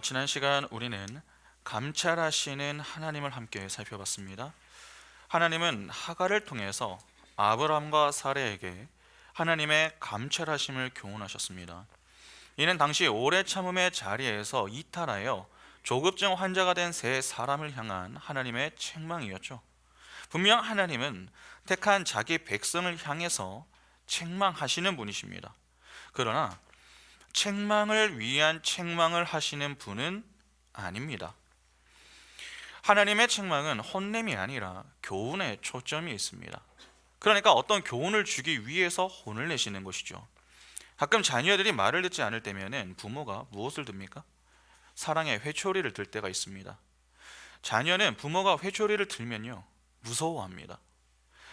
지난 시간 우리는 감찰하시는 하나님을 함께 살펴봤습니다. 하나님은 하갈을 통해서 아브람과 사레에게 하나님의 감찰하심을 교훈하셨습니다. 이는 당시 오래 참음의 자리에서 이탈하여 조급증 환자가 된 세 사람을 향한 하나님의 책망이었죠. 분명 하나님은 택한 자기 백성을 향해서 책망하시는 분이십니다. 그러나 책망을 위한 책망을 하시는 분은 아닙니다. 하나님의 책망은 혼냄이 아니라 교훈에 초점이 있습니다. 그러니까 어떤 교훈을 주기 위해서 혼을 내시는 것이죠. 가끔 자녀들이 말을 듣지 않을 때면은 부모가 무엇을 듭니까? 사랑의 회초리를 들 때가 있습니다. 자녀는 부모가 회초리를 들면요, 무서워합니다.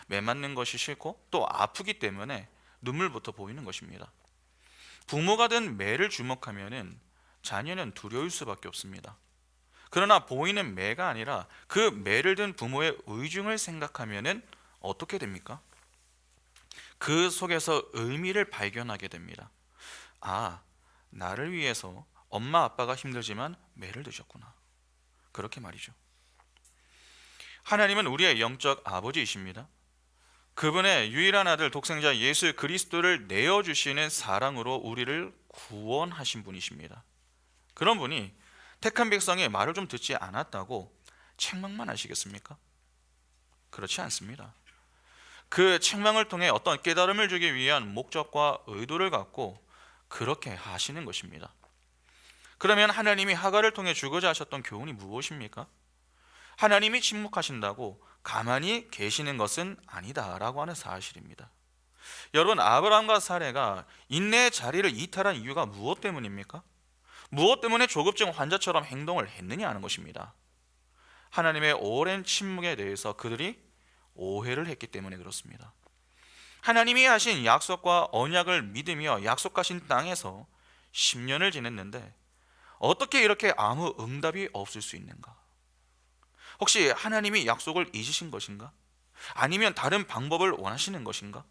매 맞는 것이 싫고 또 아프기 때문에 눈물부터 보이는 것입니다. 부모가 든 매를 주목하면은 자녀는 두려울 수밖에 없습니다. 그러나 보이는 매가 아니라 그 매를 든 부모의 의중을 생각하면은 어떻게 됩니까? 그 속에서 의미를 발견하게 됩니다. 아, 나를 위해서 엄마 아빠가 힘들지만 매를 드셨구나. 그렇게 말이죠. 하나님은 우리의 영적 아버지이십니다. 그분의 유일한 아들 독생자 예수 그리스도를 내어주시는 사랑으로 우리를 구원하신 분이십니다. 그런 분이 택한 백성의 말을 좀 듣지 않았다고 책망만 하시겠습니까? 그렇지 않습니다. 그 책망을 통해 어떤 깨달음을 주기 위한 목적과 의도를 갖고 그렇게 하시는 것입니다. 그러면 하나님이 하갈을 통해 주고자 하셨던 교훈이 무엇입니까? 하나님이 침묵하신다고 가만히 계시는 것은 아니다라고 하는 사실입니다. 여러분, 아브라함과 사레가 인내의 자리를 이탈한 이유가 무엇 때문입니까? 무엇 때문에 조급증 환자처럼 행동을 했느냐 하는 것입니다. 하나님의 오랜 침묵에 대해서 그들이 오해를 했기 때문에 그렇습니다. 하나님이 하신 약속과 언약을 믿으며 약속하신 땅에서 10년을 지냈는데 어떻게 이렇게 아무 응답이 없을 수 있는가? 혹시 하나님이 약속을 잊으신 것인가? 아니면 다른 방법을 원하시는 것인가?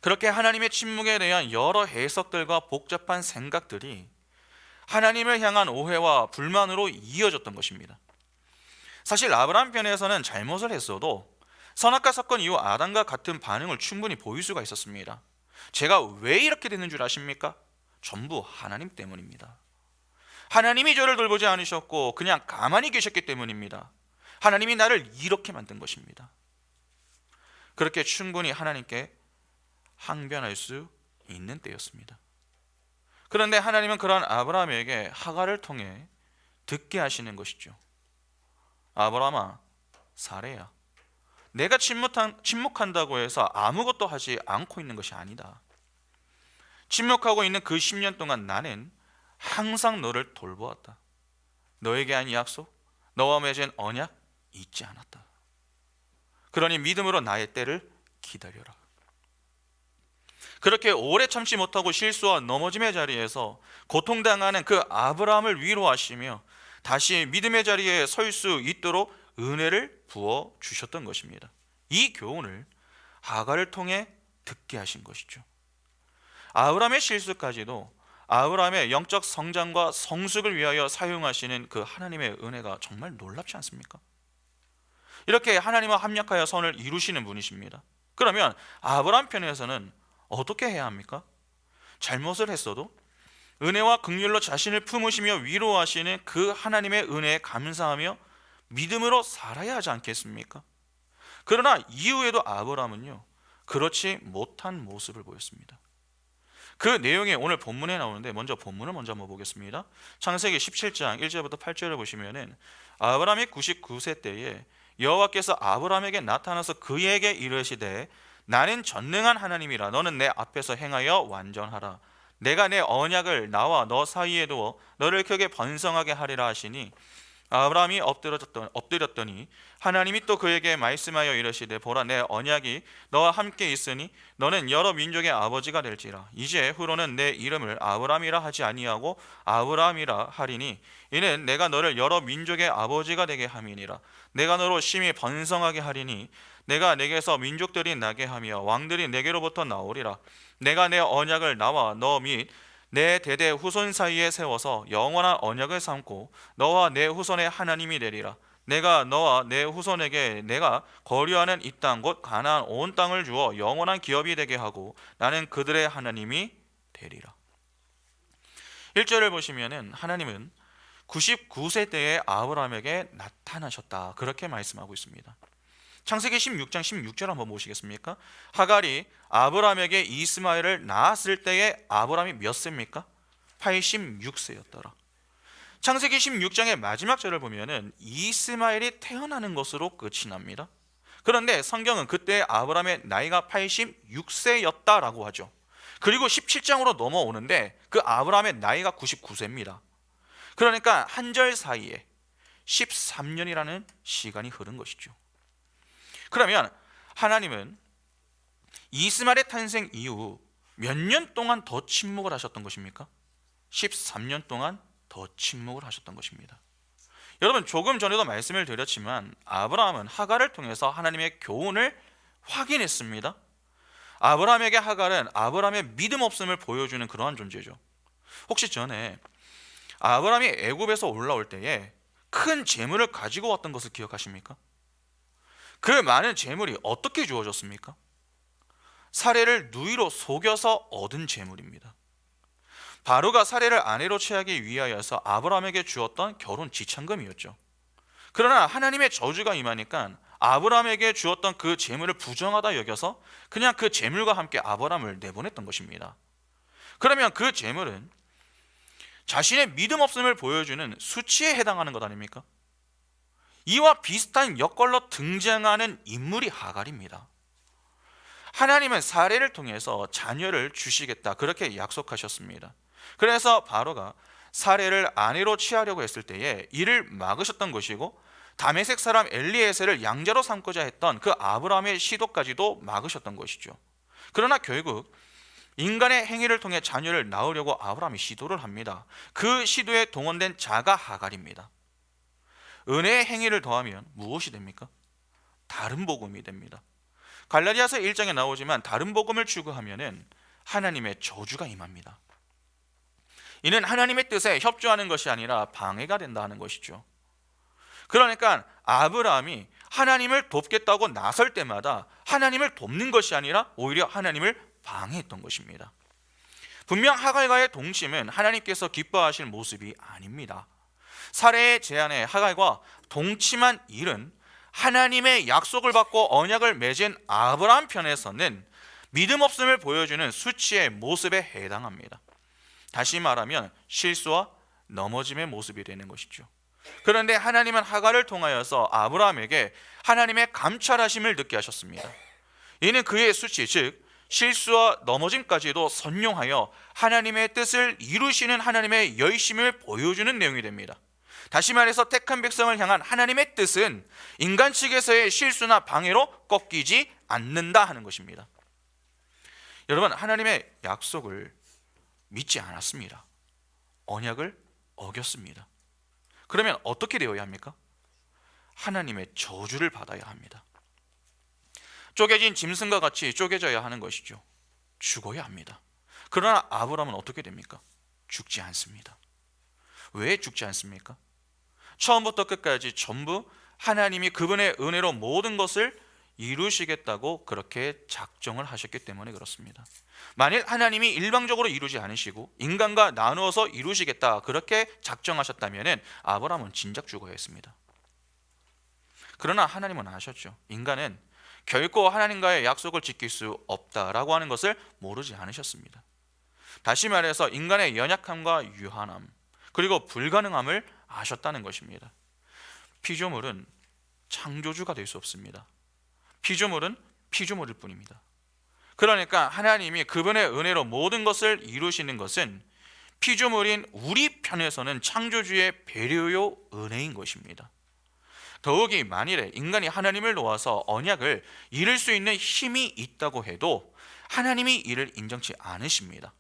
그렇게 하나님의 침묵에 대한 여러 해석들과 복잡한 생각들이 하나님을 향한 오해와 불만으로 이어졌던 것입니다. 사실 아브라함 편에서는 잘못을 했어도 선악과 사건 이후 아담과 같은 반응을 충분히 보일 수가 있었습니다. 제가 왜 이렇게 되는 줄 아십니까? 전부 하나님 때문입니다. 하나님이 저를 돌보지 않으셨고 그냥 가만히 계셨기 때문입니다. 하나님이 나를 이렇게 만든 것입니다. 그렇게 충분히 하나님께 항변할 수 있는 때였습니다. 그런데 하나님은 그러한 아브라함에게 하갈을 통해 듣게 하시는 것이죠. 아브라함아, 사레야, 내가 침묵한다고 해서 아무것도 하지 않고 있는 것이 아니다. 침묵하고 있는 그 10년 동안 나는 항상 너를 돌보았다. 너에게 한 약속, 너와 맺은 언약 잊지 않았다. 그러니 믿음으로 나의 때를 기다려라. 그렇게 오래 참지 못하고 실수와 넘어짐의 자리에서 고통당하는 그 아브라함을 위로하시며 다시 믿음의 자리에 설 수 있도록 은혜를 부어 주셨던 것입니다. 이 교훈을 하갈을 통해 듣게 하신 것이죠. 아브라함의 실수까지도 아브라함의 영적 성장과 성숙을 위하여 사용하시는 그 하나님의 은혜가 정말 놀랍지 않습니까? 이렇게 하나님과 합력하여 선을 이루시는 분이십니다. 그러면 아브라함 편에서는 어떻게 해야 합니까? 잘못을 했어도 은혜와 긍휼로 자신을 품으시며 위로하시는 그 하나님의 은혜에 감사하며 믿음으로 살아야 하지 않겠습니까? 그러나 이후에도 아브라함은요, 그렇지 못한 모습을 보였습니다. 그 내용이 오늘 본문에 나오는데 먼저 본문을 한번 보겠습니다. 창세기 17장 1절부터 8절을 보시면은 아브라함이 99세 때에 여호와께서 아브라함에게 나타나서 그에게 이르시되 나는 전능한 하나님이라 너는 내 앞에서 행하여 완전하라. 내가 내 언약을 나와 너 사이에 두어 너를 크게 번성하게 하리라 하시니 아브라함이 엎드렸더니 하나님이 또 그에게 말씀하여 이르시되 보라 내 언약이 너와 함께 있으니 너는 여러 민족의 아버지가 될지라. 이제 후로는 내 이름을 아브라함이라 하지 아니하고 아브라함이라 하리니 이는 내가 너를 여러 민족의 아버지가 되게 함이니라. 내가 너로 심히 번성하게 하리니 내가 내게서 민족들이 나게 하며 왕들이 내게로부터 나오리라. 내가 내 언약을 나와 너 및 내 대대 후손 사이에 세워서 영원한 언약을 삼고 너와 내 후손의 하나님이 되리라. 내가 너와 내 후손에게 내가 거류하는 이 땅 곧 가나안 온 땅을 주어 영원한 기업이 되게 하고 나는 그들의 하나님이 되리라. 1절을 보시면은 하나님은 99세 때에 아브라함에게 나타나셨다, 그렇게 말씀하고 있습니다. 창세기 16장 16절 한번 보시겠습니까? 하갈이 아브라함에게 이스마엘을 낳았을 때에 아브라함이 몇 세입니까? 86세였더라. 창세기 16장의 마지막 절을 보면은 이스마엘이 태어나는 것으로 끝이 납니다. 그런데 성경은 그때 아브라함의 나이가 86세였다라고 하죠. 그리고 17장으로 넘어오는데 그 아브라함의 나이가 99세입니다. 그러니까 한 절 사이에 13년이라는 시간이 흐른 것이죠. 그러면 하나님은 이스마엘의 탄생 이후 몇 년 동안 더 침묵을 하셨던 것입니까? 13년 동안 더 침묵을 하셨던 것입니다. 여러분, 조금 전에도 말씀을 드렸지만 아브라함은 하갈을 통해서 하나님의 교훈을 확인했습니다. 아브라함에게 하갈은 아브라함의 믿음 없음을 보여주는 그러한 존재죠. 혹시 전에 아브라함이 애굽에서 올라올 때에 큰 재물을 가지고 왔던 것을 기억하십니까? 그 많은 재물이 어떻게 주어졌습니까? 사례를 누이로 속여서 얻은 재물입니다. 바로가 사례를 아내로 취하기 위하여서 아브라함에게 주었던 결혼 지참금이었죠. 그러나 하나님의 저주가 임하니까 아브라함에게 주었던 그 재물을 부정하다 여겨서 그냥 그 재물과 함께 아브라함을 내보냈던 것입니다. 그러면 그 재물은 자신의 믿음 없음을 보여주는 수치에 해당하는 것 아닙니까? 이와 비슷한 역걸로 등장하는 인물이 하갈입니다. 하나님은 사례를 통해서 자녀를 주시겠다, 그렇게 약속하셨습니다. 그래서 바로가 사례를 아내로 취하려고 했을 때에 이를 막으셨던 것이고, 다메섹 사람 엘리에셀을 양자로 삼고자 했던 그 아브라함의 시도까지도 막으셨던 것이죠. 그러나 결국 인간의 행위를 통해 자녀를 낳으려고 아브라함이 시도를 합니다. 그 시도에 동원된 자가 하갈입니다. 은혜의 행위를 더하면 무엇이 됩니까? 다른 복음이 됩니다. 갈라디아서 1장에 나오지만 다른 복음을 추구하면은 하나님의 저주가 임합니다. 이는 하나님의 뜻에 협조하는 것이 아니라 방해가 된다 하는 것이죠. 그러니까 아브라함이 하나님을 돕겠다고 나설 때마다 하나님을 돕는 것이 아니라 오히려 하나님을 방해했던 것입니다. 분명 하갈과의 동침은 하나님께서 기뻐하실 모습이 아닙니다. 사례의 제안에 하갈과 동침한 일은 하나님의 약속을 받고 언약을 맺은 아브라함 편에서는 믿음 없음을 보여주는 수치의 모습에 해당합니다. 다시 말하면 실수와 넘어짐의 모습이 되는 것이죠. 그런데 하나님은 하갈을 통하여서 아브라함에게 하나님의 감찰하심을 느끼게 하셨습니다. 이는 그의 수치, 즉 실수와 넘어짐까지도 선용하여 하나님의 뜻을 이루시는 하나님의 열심을 보여주는 내용이 됩니다. 다시 말해서 택한 백성을 향한 하나님의 뜻은 인간 측에서의 실수나 방해로 꺾이지 않는다 하는 것입니다. 여러분, 하나님의 약속을 믿지 않았습니다. 언약을 어겼습니다. 그러면 어떻게 되어야 합니까? 하나님의 저주를 받아야 합니다. 쪼개진 짐승과 같이 쪼개져야 하는 것이죠. 죽어야 합니다. 그러나 아브라함은 어떻게 됩니까? 죽지 않습니다. 왜 죽지 않습니까? 처음부터 끝까지 전부 하나님이 그분의 은혜로 모든 것을 이루시겠다고 그렇게 작정을 하셨기 때문에 그렇습니다. 만일 하나님이 일방적으로 이루지 않으시고 인간과 나누어서 이루시겠다 그렇게 작정하셨다면 아브라함은 진작 죽어야 했습니다. 그러나 하나님은 아셨죠. 인간은 결코 하나님과의 약속을 지킬 수 없다라고 하는 것을 모르지 않으셨습니다. 다시 말해서 인간의 연약함과 유한함 그리고 불가능함을 아셨다는 것입니다. 피조물은 창조주가 될 수 없습니다. 피조물은 피조물일 뿐입니다. 그러니까 하나님이 그분의 은혜로 모든 것을 이루시는 것은 피조물인 우리 편에서는 창조주의 배려요 은혜인 것입니다. 더욱이 만일에 인간이 하나님을 놓아서 언약을 이룰 수 있는 힘이 있다고 해도 하나님이 이를 인정치 않으십니다.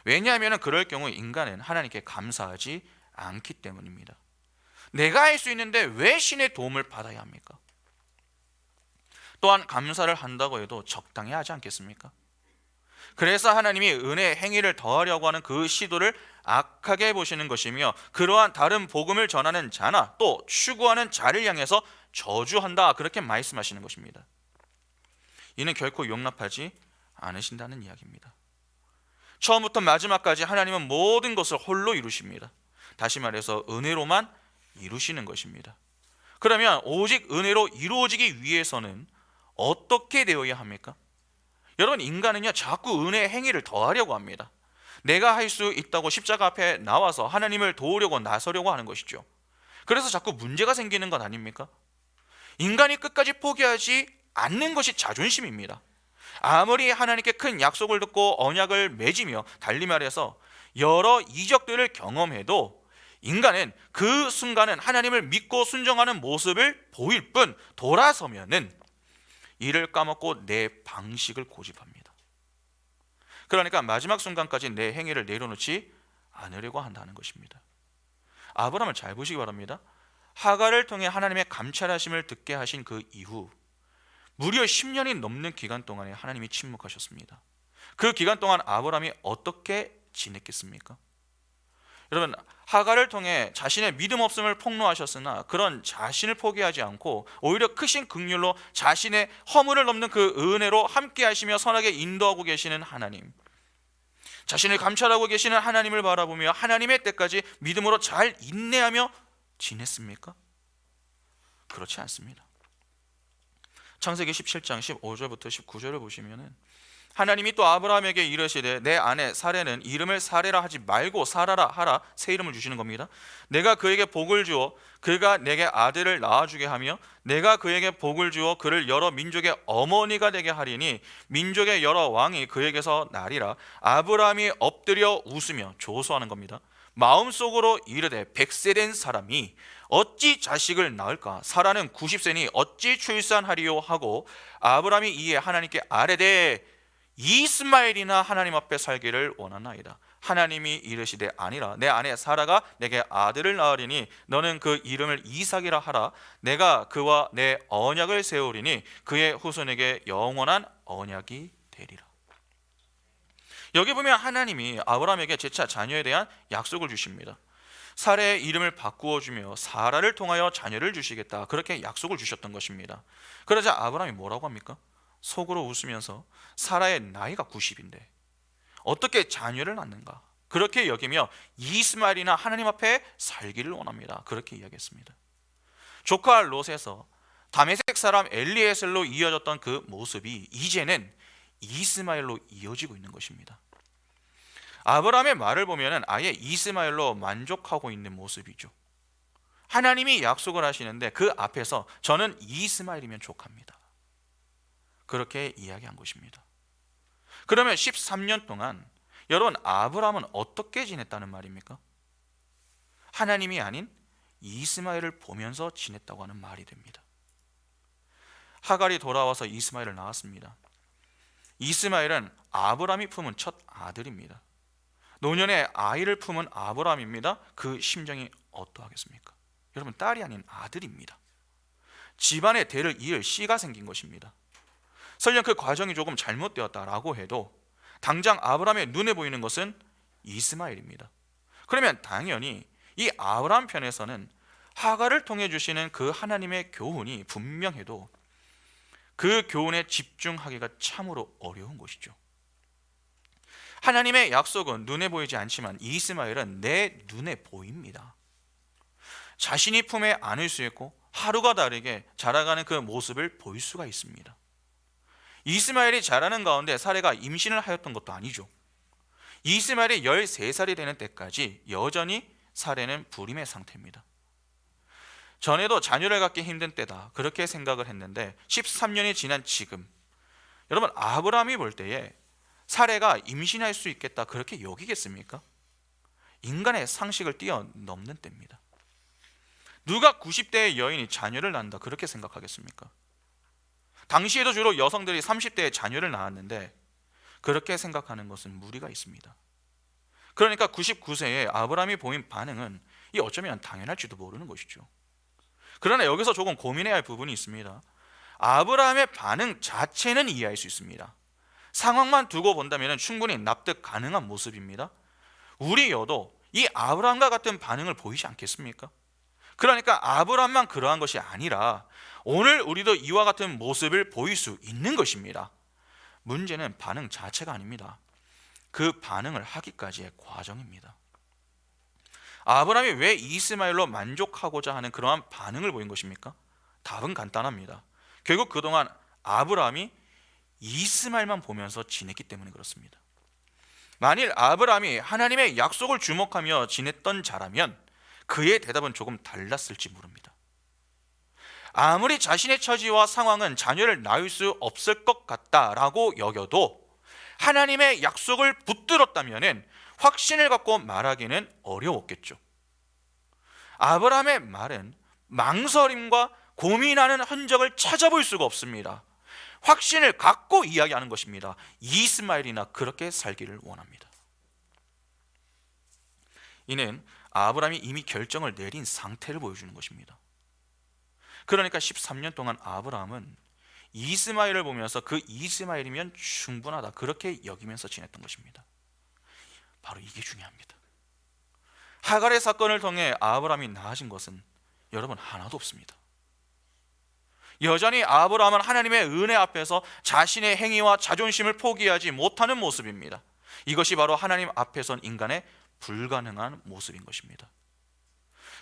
왜냐하면 그럴 경우 인간은 하나님께 감사하지 않기 때문입니다. 내가 할 수 있는데 왜 신의 도움을 받아야 합니까? 또한 감사를 한다고 해도 적당히 하지 않겠습니까? 그래서 하나님이 은혜 행위를 더하려고 하는 그 시도를 악하게 보시는 것이며, 그러한 다른 복음을 전하는 자나 또 추구하는 자를 향해서 저주한다, 그렇게 말씀하시는 것입니다. 이는 결코 용납하지 않으신다는 이야기입니다. 처음부터 마지막까지 하나님은 모든 것을 홀로 이루십니다. 다시 말해서 은혜로만 이루시는 것입니다. 그러면 오직 은혜로 이루어지기 위해서는 어떻게 되어야 합니까? 여러분, 인간은요 자꾸 은혜 행위를 더하려고 합니다. 내가 할 수 있다고 십자가 앞에 나와서 하나님을 도우려고 나서려고 하는 것이죠. 그래서 자꾸 문제가 생기는 것 아닙니까? 인간이 끝까지 포기하지 않는 것이 자존심입니다. 아무리 하나님께 큰 약속을 듣고 언약을 맺으며, 달리 말해서 여러 이적들을 경험해도 인간은 그 순간은 하나님을 믿고 순종하는 모습을 보일 뿐, 돌아서면은 이를 까먹고 내 방식을 고집합니다. 그러니까 마지막 순간까지 내 행위를 내려놓지 않으려고 한다는 것입니다. 아브라함을 잘 보시기 바랍니다. 하갈을 통해 하나님의 감찰하심을 듣게 하신 그 이후 무려 10년이 넘는 기간 동안에 하나님이 침묵하셨습니다. 그 기간 동안 아브라함이 어떻게 지냈겠습니까? 여러분, 하갈을 통해 자신의 믿음 없음을 폭로하셨으나 그런 자신을 포기하지 않고 오히려 크신 긍휼로 자신의 허물을 넘는 그 은혜로 함께 하시며 선하게 인도하고 계시는 하나님, 자신을 감찰하고 계시는 하나님을 바라보며 하나님의 때까지 믿음으로 잘 인내하며 지냈습니까? 그렇지 않습니다. 창세기 17장 15절부터 19절을 보시면은 하나님이 또 아브라함에게 이르시되 내 아내 사레는 이름을 사레라 하지 말고 사라라 하라, 새 이름을 주시는 겁니다. 내가 그에게 복을 주어 그가 내게 아들을 낳아주게 하며 내가 그에게 복을 주어 그를 여러 민족의 어머니가 되게 하리니 민족의 여러 왕이 그에게서 나리라. 아브라함이 엎드려 웃으며 조소하는 겁니다. 마음속으로 이르되 100세 된 사람이 어찌 자식을 낳을까? 사라는 90세니 어찌 출산하리요? 하고 아브라함이 이에 하나님께 아뢰되 이스마엘이나 하나님 앞에 살기를 원하나이다. 하나님이 이르시되 아니라 내 아내 사라가 내게 아들을 낳으리니 너는 그 이름을 이삭이라 하라. 내가 그와 내 언약을 세우리니 그의 후손에게 영원한 언약이 되리라. 여기 보면 하나님이 아브라함에게 재차 자녀에 대한 약속을 주십니다. 사라의 이름을 바꾸어 주며 사라를 통하여 자녀를 주시겠다, 그렇게 약속을 주셨던 것입니다. 그러자 아브라함이 뭐라고 합니까? 속으로 웃으면서 사라의 나이가 90인데 어떻게 자녀를 낳는가, 그렇게 여기며 이스마엘이나 하나님 앞에 살기를 원합니다, 그렇게 이야기했습니다. 조카 롯에서 다메섹 사람 엘리에셀로 이어졌던 그 모습이 이제는 이스마엘로 이어지고 있는 것입니다. 아브라함의 말을 보면 아예 이스마엘로 만족하고 있는 모습이죠. 하나님이 약속을 하시는데 그 앞에서 저는 이스마엘이면 족합니다, 그렇게 이야기한 것입니다. 그러면 13년 동안 여러분, 아브라함은 어떻게 지냈다는 말입니까? 하나님이 아닌 이스마엘을 보면서 지냈다고 하는 말이 됩니다. 하갈이 돌아와서 이스마엘을 낳았습니다. 이스마엘은 아브라함이 품은 첫 아들입니다. 노년에 아이를 품은 아브라함입니다. 그 심정이 어떠하겠습니까? 여러분, 딸이 아닌 아들입니다. 집안의 대를 이을 씨가 생긴 것입니다. 설령 그 과정이 조금 잘못되었다라고 해도 당장 아브라함의 눈에 보이는 것은 이스마엘입니다. 그러면 당연히 이 아브라함 편에서는 하갈을 통해 주시는 그 하나님의 교훈이 분명해도 그 교훈에 집중하기가 참으로 어려운 것이죠. 하나님의 약속은 눈에 보이지 않지만 이스마엘은 내 눈에 보입니다. 자신이 품에 안을 수 있고 하루가 다르게 자라가는 그 모습을 볼 수가 있습니다. 이스마엘이 자라는 가운데 사레가 임신을 하였던 것도 아니죠. 이스마엘이 13살이 되는 때까지 여전히 사레는 불임의 상태입니다. 전에도 자녀를 갖기 힘든 때다, 그렇게 생각을 했는데 13년이 지난 지금 여러분, 아브라함이 볼 때에 사레가 임신할 수 있겠다 그렇게 여기겠습니까? 인간의 상식을 뛰어넘는 때입니다. 누가 90대의 여인이 자녀를 낳는다 그렇게 생각하겠습니까? 당시에도 주로 여성들이 30대에 자녀를 낳았는데 그렇게 생각하는 것은 무리가 있습니다. 그러니까 99세에 아브라함이 보인 반응은 이 어쩌면 당연할지도 모르는 것이죠. 그러나 여기서 조금 고민해야 할 부분이 있습니다. 아브라함의 반응 자체는 이해할 수 있습니다. 상황만 두고 본다면 충분히 납득 가능한 모습입니다. 우리여도 이 아브라함과 같은 반응을 보이지 않겠습니까? 그러니까 아브라함만 그러한 것이 아니라 오늘 우리도 이와 같은 모습을 보일 수 있는 것입니다. 문제는 반응 자체가 아닙니다. 그 반응을 하기까지의 과정입니다. 아브라함이 왜 이스마엘로 만족하고자 하는 그러한 반응을 보인 것입니까? 답은 간단합니다. 결국 그동안 아브라함이 이스마엘만 보면서 지냈기 때문에 그렇습니다. 만일 아브라함이 하나님의 약속을 주목하며 지냈던 자라면 그의 대답은 조금 달랐을지 모릅니다. 아무리 자신의 처지와 상황은 자녀를 낳을 수 없을 것 같다라고 여겨도 하나님의 약속을 붙들었다면 확신을 갖고 말하기는 어려웠겠죠. 아브라함의 말은 망설임과 고민하는 흔적을 찾아볼 수가 없습니다. 확신을 갖고 이야기하는 것입니다. 이스마엘이나 그렇게 살기를 원합니다. 이는 아브라함이 이미 결정을 내린 상태를 보여주는 것입니다. 그러니까 13년 동안 아브라함은 이스마엘을 보면서 그 이스마엘이면 충분하다 그렇게 여기면서 지냈던 것입니다. 바로 이게 중요합니다. 하갈의 사건을 통해 아브라함이 나아진 것은 여러분 하나도 없습니다. 여전히 아브라함은 하나님의 은혜 앞에서 자신의 행위와 자존심을 포기하지 못하는 모습입니다. 이것이 바로 하나님 앞에선 인간의 불가능한 모습인 것입니다.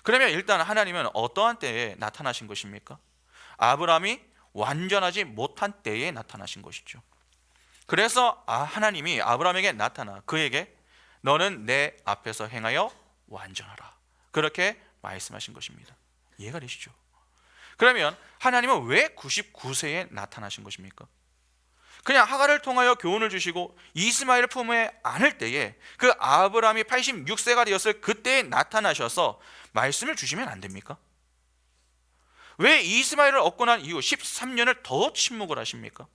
그러면 일단 하나님은 어떠한 때에 나타나신 것입니까? 아브라함이 완전하지 못한 때에 나타나신 것이죠. 그래서 하나님이 아브라함에게 나타나 그에게 너는 내 앞에서 행하여 완전하라 그렇게 말씀하신 것입니다. 이해가 되시죠? 그러면 하나님은 왜 99세에 나타나신 것입니까? 그냥 하갈을 통하여 교훈을 주시고 이스마엘을 품에 안을 때에 그 아브라함이 86세가 되었을 그때에 나타나셔서 말씀을 주시면 안 됩니까? 왜 이스마엘을 얻고 난 이후 13년을 더 침묵을 하십니까?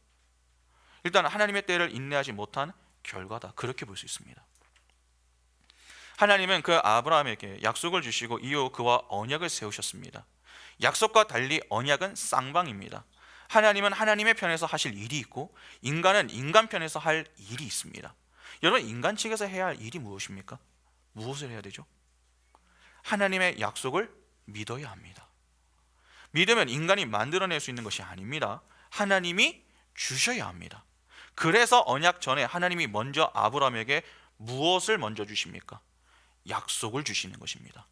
일단 하나님의 때를 인내하지 못한 결과다 그렇게 볼 수 있습니다. 하나님은 그 아브라함에게 약속을 주시고 이후 그와 언약을 세우셨습니다. 약속과 달리 언약은 쌍방입니다. 하나님은 하나님의 편에서 하실 일이 있고 인간은 인간 편에서 할 일이 있습니다. 여러분 인간 측에서 해야 할 일이 무엇입니까? 무엇을 해야 되죠? 하나님의 약속을 믿어야 합니다. 믿으면 인간이 만들어낼 수 있는 것이 아닙니다. 하나님이 주셔야 합니다. 그래서 언약 전에 하나님이 먼저 아브라함에게 무엇을 먼저 주십니까? 약속을 주시는 것입니다.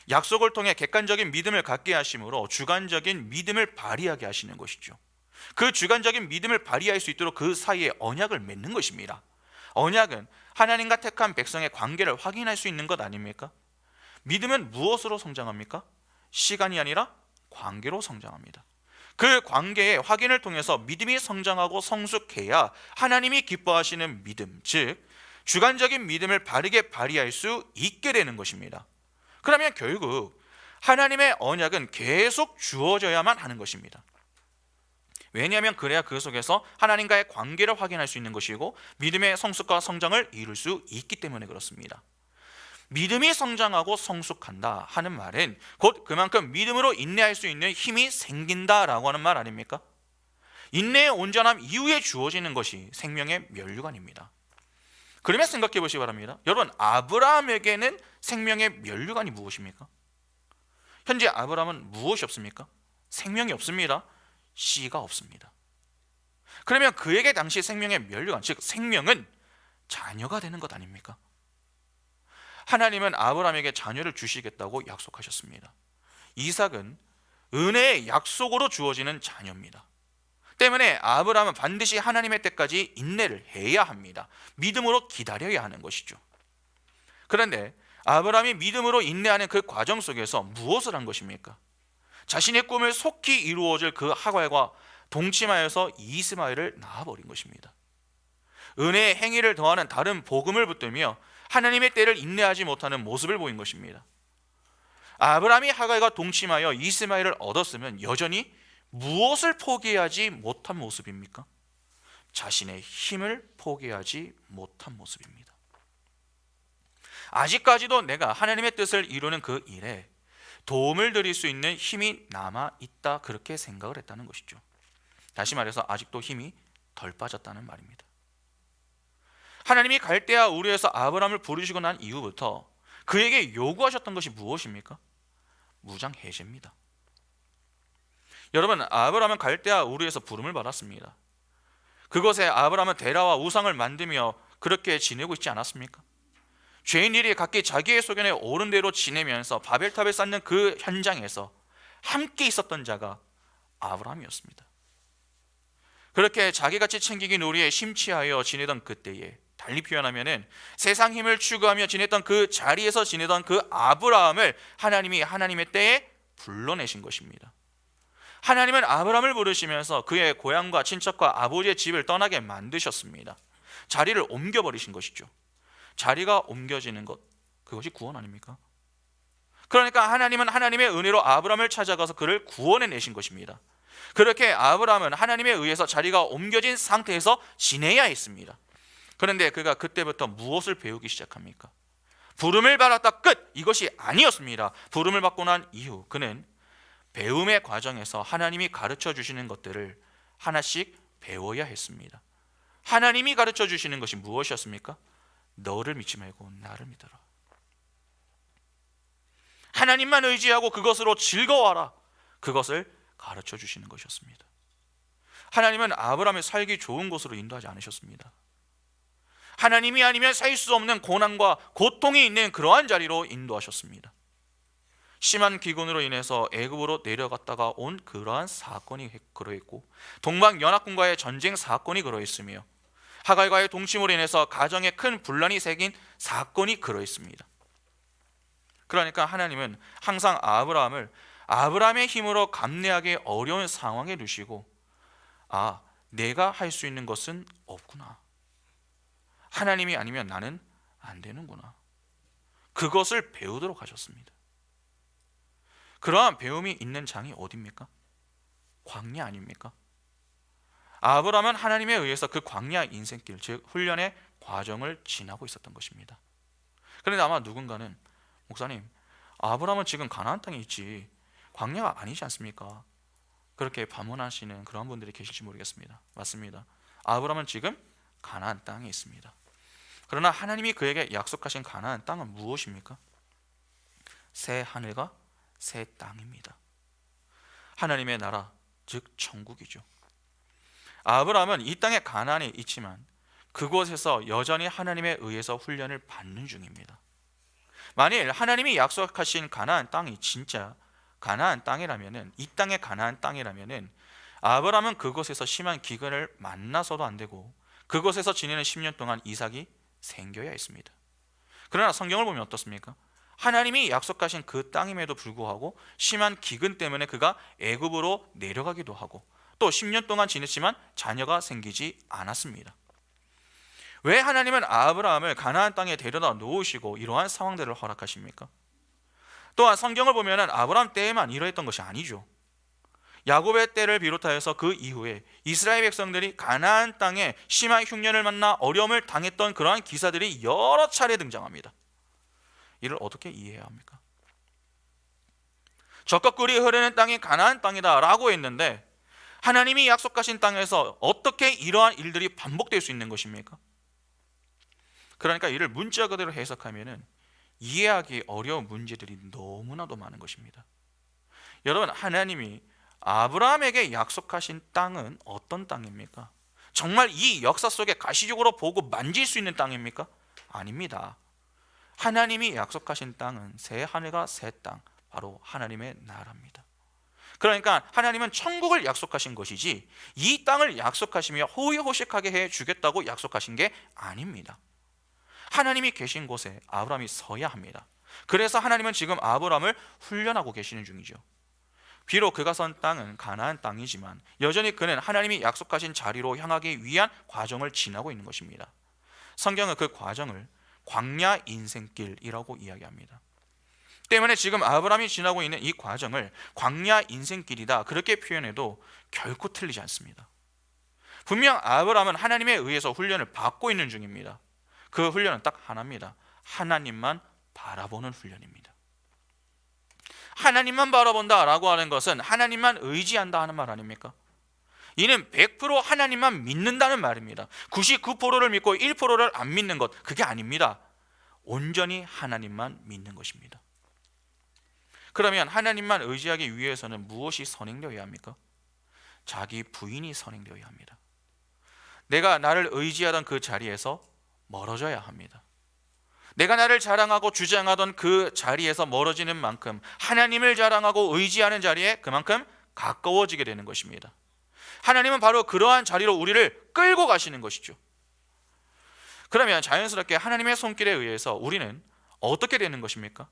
약속을 통해 객관적인 믿음을 갖게 하심으로 주관적인 믿음을 발휘하게 하시는 것이죠. 그 주관적인 믿음을 발휘할 수 있도록 그 사이에 언약을 맺는 것입니다. 언약은 하나님과 택한 백성의 관계를 확인할 수 있는 것 아닙니까? 믿음은 무엇으로 성장합니까? 시간이 아니라 관계로 성장합니다. 그 관계의 확인을 통해서 믿음이 성장하고 성숙해야 하나님이 기뻐하시는 믿음, 즉 주관적인 믿음을 바르게 발휘할 수 있게 되는 것입니다. 그러면 결국 하나님의 언약은 계속 주어져야만 하는 것입니다. 왜냐하면 그래야 그 속에서 하나님과의 관계를 확인할 수 있는 것이고 믿음의 성숙과 성장을 이룰 수 있기 때문에 그렇습니다. 믿음이 성장하고 성숙한다 하는 말은 곧 그만큼 믿음으로 인내할 수 있는 힘이 생긴다라고 하는 말 아닙니까? 인내의 온전함 이후에 주어지는 것이 생명의 면류관입니다. 그러면 생각해 보시기 바랍니다. 여러분 아브라함에게는 생명의 면류관이 무엇입니까? 현재 아브라함은 무엇이 없습니까? 생명이 없습니다. 씨가 없습니다. 그러면 그에게 당시 생명의 면류관, 즉 생명은 자녀가 되는 것 아닙니까? 하나님은 아브라함에게 자녀를 주시겠다고 약속하셨습니다. 이삭은 은혜의 약속으로 주어지는 자녀입니다. 때문에 아브라함은 반드시 하나님의 때까지 인내를 해야 합니다. 믿음으로 기다려야 하는 것이죠. 그런데 아브라함이 믿음으로 인내하는 그 과정 속에서 무엇을 한 것입니까? 자신의 꿈을 속히 이루어질 그 하갈과 동침하여서 이스마엘을 낳아버린 것입니다. 은혜의 행위를 더하는 다른 복음을 붙들며 하나님의 때를 인내하지 못하는 모습을 보인 것입니다. 아브라함이 하갈과 동침하여 이스마엘을 얻었으면 여전히 무엇을 포기하지 못한 모습입니까? 자신의 힘을 포기하지 못한 모습입니다. 아직까지도 내가 하나님의 뜻을 이루는 그 일에 도움을 드릴 수 있는 힘이 남아있다 그렇게 생각을 했다는 것이죠. 다시 말해서 아직도 힘이 덜 빠졌다는 말입니다. 하나님이 갈대아 우르에서 아브라함을 부르시고 난 이후부터 그에게 요구하셨던 것이 무엇입니까? 무장 해제입니다. 여러분, 아브라함은 갈대아 우르에서 부름을 받았습니다. 그곳에 아브라함은 데라와 우상을 만들며 그렇게 지내고 있지 않았습니까? 죄인들이 각기 자기의 소견에 옳은 대로 지내면서 바벨탑을 쌓는 그 현장에서 함께 있었던 자가 아브라함이었습니다. 그렇게 자기같이 챙기기 놀이에 심취하여 지내던 그때에, 달리 표현하면은 세상 힘을 추구하며 지냈던 그 자리에서 지내던 그 아브라함을 하나님이 하나님의 때에 불러내신 것입니다. 하나님은 아브라함을 부르시면서 그의 고향과 친척과 아버지의 집을 떠나게 만드셨습니다. 자리를 옮겨버리신 것이죠. 자리가 옮겨지는 것, 그것이 구원 아닙니까? 그러니까 하나님은 하나님의 은혜로 아브라함을 찾아가서 그를 구원해내신 것입니다. 그렇게 아브라함은 하나님에 의해서 자리가 옮겨진 상태에서 지내야 했습니다. 그런데 그가 그때부터 무엇을 배우기 시작합니까? 부름을 받았다 끝! 이것이 아니었습니다. 부름을 받고 난 이후 그는 배움의 과정에서 하나님이 가르쳐 주시는 것들을 하나씩 배워야 했습니다. 하나님이 가르쳐 주시는 것이 무엇이었습니까? 너를 믿지 말고 나를 믿어라. 하나님만 의지하고 그것으로 즐거워하라. 그것을 가르쳐 주시는 것이었습니다. 하나님은 아브라함의 살기 좋은 곳으로 인도하지 않으셨습니다. 하나님이 아니면 살 수 없는 고난과 고통이 있는 그러한 자리로 인도하셨습니다. 심한 기근으로 인해서 애굽으로 내려갔다가 온 그러한 사건이 그러했고, 동방연합군과의 전쟁 사건이 그러했으며, 하갈과의 동침으로 인해서 가정에 큰 분란이 생긴 사건이 그러했습니다. 그러니까 하나님은 항상 아브라함의 힘으로 감내하기 어려운 상황에 두시고, 내가 할 수 있는 것은 없구나, 하나님이 아니면 나는 안 되는구나, 그것을 배우도록 하셨습니다. 그러한 배움이 있는 장이 어디입니까? 광야 아닙니까? 아브라함은 하나님에 의해서 그 광야 인생길, 즉 훈련의 과정을 지나고 있었던 것입니다. 그런데 아마 누군가는, 목사님, 아브라함은 지금 가나안 땅에 있지 광야가 아니지 않습니까? 그렇게 반문하시는 그런 분들이 계실지 모르겠습니다. 맞습니다. 아브라함은 지금 가나안 땅에 있습니다. 그러나 하나님이 그에게 약속하신 가나안 땅은 무엇입니까? 새 하늘과 새 땅입니다. 하나님의 나라, 즉 천국이죠. 아브라함은 이 땅에 가나안에 있지만 그곳에서 여전히 하나님에 의해서 훈련을 받는 중입니다. 만일 하나님이 약속하신 가나안 땅이 진짜 가나안 땅이라면은, 이 땅의 가나안 땅이라면은 아브라함은 그곳에서 심한 기근을 만나서도 안 되고 그곳에서 지내는 10년 동안 이삭이 생겨야 했습니다. 그러나 성경을 보면 어떻습니까? 하나님이 약속하신 그 땅임에도 불구하고 심한 기근 때문에 그가 애굽으로 내려가기도 하고 또 10년 동안 지냈지만 자녀가 생기지 않았습니다. 왜 하나님은 아브라함을 가나안 땅에 데려다 놓으시고 이러한 상황들을 허락하십니까? 또한 성경을 보면 아브라함 때에만 이러했던 것이 아니죠. 야곱의 때를 비롯하여서 그 이후에 이스라엘 백성들이 가나안 땅에 심한 흉년을 만나 어려움을 당했던 그러한 기사들이 여러 차례 등장합니다. 이를 어떻게 이해해야 합니까? 적과 꿀이 흐르는 땅이 가나안 땅이다 라고 했는데 하나님이 약속하신 땅에서 어떻게 이러한 일들이 반복될 수 있는 것입니까? 그러니까 이를 문자 그대로 해석하면 이해하기 어려운 문제들이 너무나도 많은 것입니다. 여러분, 하나님이 아브라함에게 약속하신 땅은 어떤 땅입니까? 정말 이 역사 속에 가시적으로 보고 만질 수 있는 땅입니까? 아닙니다. 하나님이 약속하신 땅은 새 하늘과 새 땅, 바로 하나님의 나라입니다. 그러니까 하나님은 천국을 약속하신 것이지 이 땅을 약속하시며 호의호식하게 해주겠다고 약속하신 게 아닙니다. 하나님이 계신 곳에 아브라함이 서야 합니다. 그래서 하나님은 지금 아브라함을 훈련하고 계시는 중이죠. 비록 그가 선 땅은 가나안 땅이지만 여전히 그는 하나님이 약속하신 자리로 향하기 위한 과정을 지나고 있는 것입니다. 성경은 그 과정을 광야 인생길이라고 이야기합니다. 때문에 지금 아브라함이 지나고 있는 이 과정을 광야 인생길이다 그렇게 표현해도 결코 틀리지 않습니다. 분명 아브라함은 하나님에 의해서 훈련을 받고 있는 중입니다. 그 훈련은 딱 하나입니다. 하나님만 바라보는 훈련입니다. 하나님만 바라본다 라고 하는 것은 하나님만 의지한다 하는 말 아닙니까? 이는 100% 하나님만 믿는다는 말입니다. 99%를 믿고 1%를 안 믿는 것, 그게 아닙니다. 온전히 하나님만 믿는 것입니다. 그러면 하나님만 의지하기 위해서는 무엇이 선행되어야 합니까? 자기 부인이 선행되어야 합니다. 내가 나를 의지하던 그 자리에서 멀어져야 합니다. 내가 나를 자랑하고 주장하던 그 자리에서 멀어지는 만큼 하나님을 자랑하고 의지하는 자리에 그만큼 가까워지게 되는 것입니다. 하나님은 바로 그러한 자리로 우리를 끌고 가시는 것이죠. 그러면 자연스럽게 하나님의 손길에 의해서 우리는 어떻게 되는 것입니까?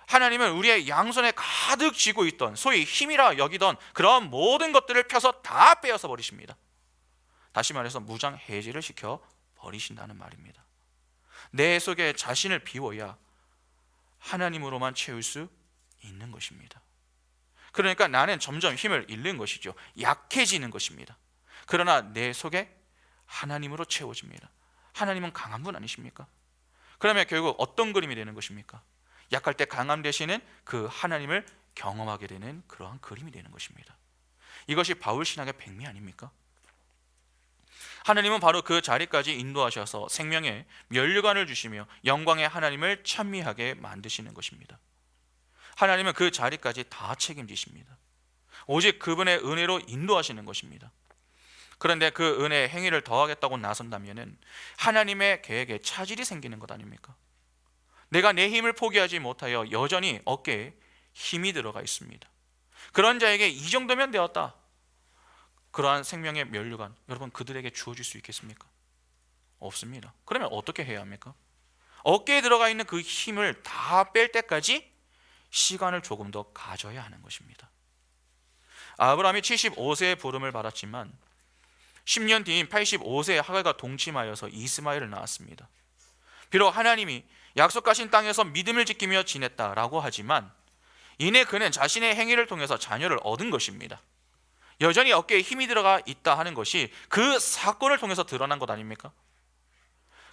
하나님은 우리의 양손에 가득 쥐고 있던 소위 힘이라 여기던 그런 모든 것들을 펴서 다 빼앗아 버리십니다. 다시 말해서 무장해제를 시켜 버리신다는 말입니다. 내 속에 자신을 비워야 하나님으로만 채울 수 있는 것입니다. 그러니까 나는 점점 힘을 잃는 것이죠. 약해지는 것입니다. 그러나 내 속에 하나님으로 채워집니다. 하나님은 강한 분 아니십니까? 그러면 결국 어떤 그림이 되는 것입니까? 약할 때 강함 되시는 그 하나님을 경험하게 되는 그러한 그림이 되는 것입니다. 이것이 바울 신학의 백미 아닙니까? 하나님은 바로 그 자리까지 인도하셔서 생명의 면류관을 주시며 영광의 하나님을 찬미하게 만드시는 것입니다. 하나님은 그 자리까지 다 책임지십니다. 오직 그분의 은혜로 인도하시는 것입니다. 그런데 그 은혜의 행위를 더하겠다고 나선다면 하나님의 계획에 차질이 생기는 것 아닙니까? 내가 내 힘을 포기하지 못하여 여전히 어깨에 힘이 들어가 있습니다. 그런 자에게 이 정도면 되었다, 그러한 생명의 면류관, 여러분 그들에게 주어질 수 있겠습니까? 없습니다. 그러면 어떻게 해야 합니까? 어깨에 들어가 있는 그 힘을 다 뺄 때까지 시간을 조금 더 가져야 하는 것입니다. 아브라함이 75세의 부름을 받았지만 10년 뒤인 85세의 하갈과 동침하여서 이스마엘을 낳았습니다. 비록 하나님이 약속하신 땅에서 믿음을 지키며 지냈다라고 하지만 이내 그는 자신의 행위를 통해서 자녀를 얻은 것입니다. 여전히 어깨에 힘이 들어가 있다 하는 것이 그 사건을 통해서 드러난 것 아닙니까?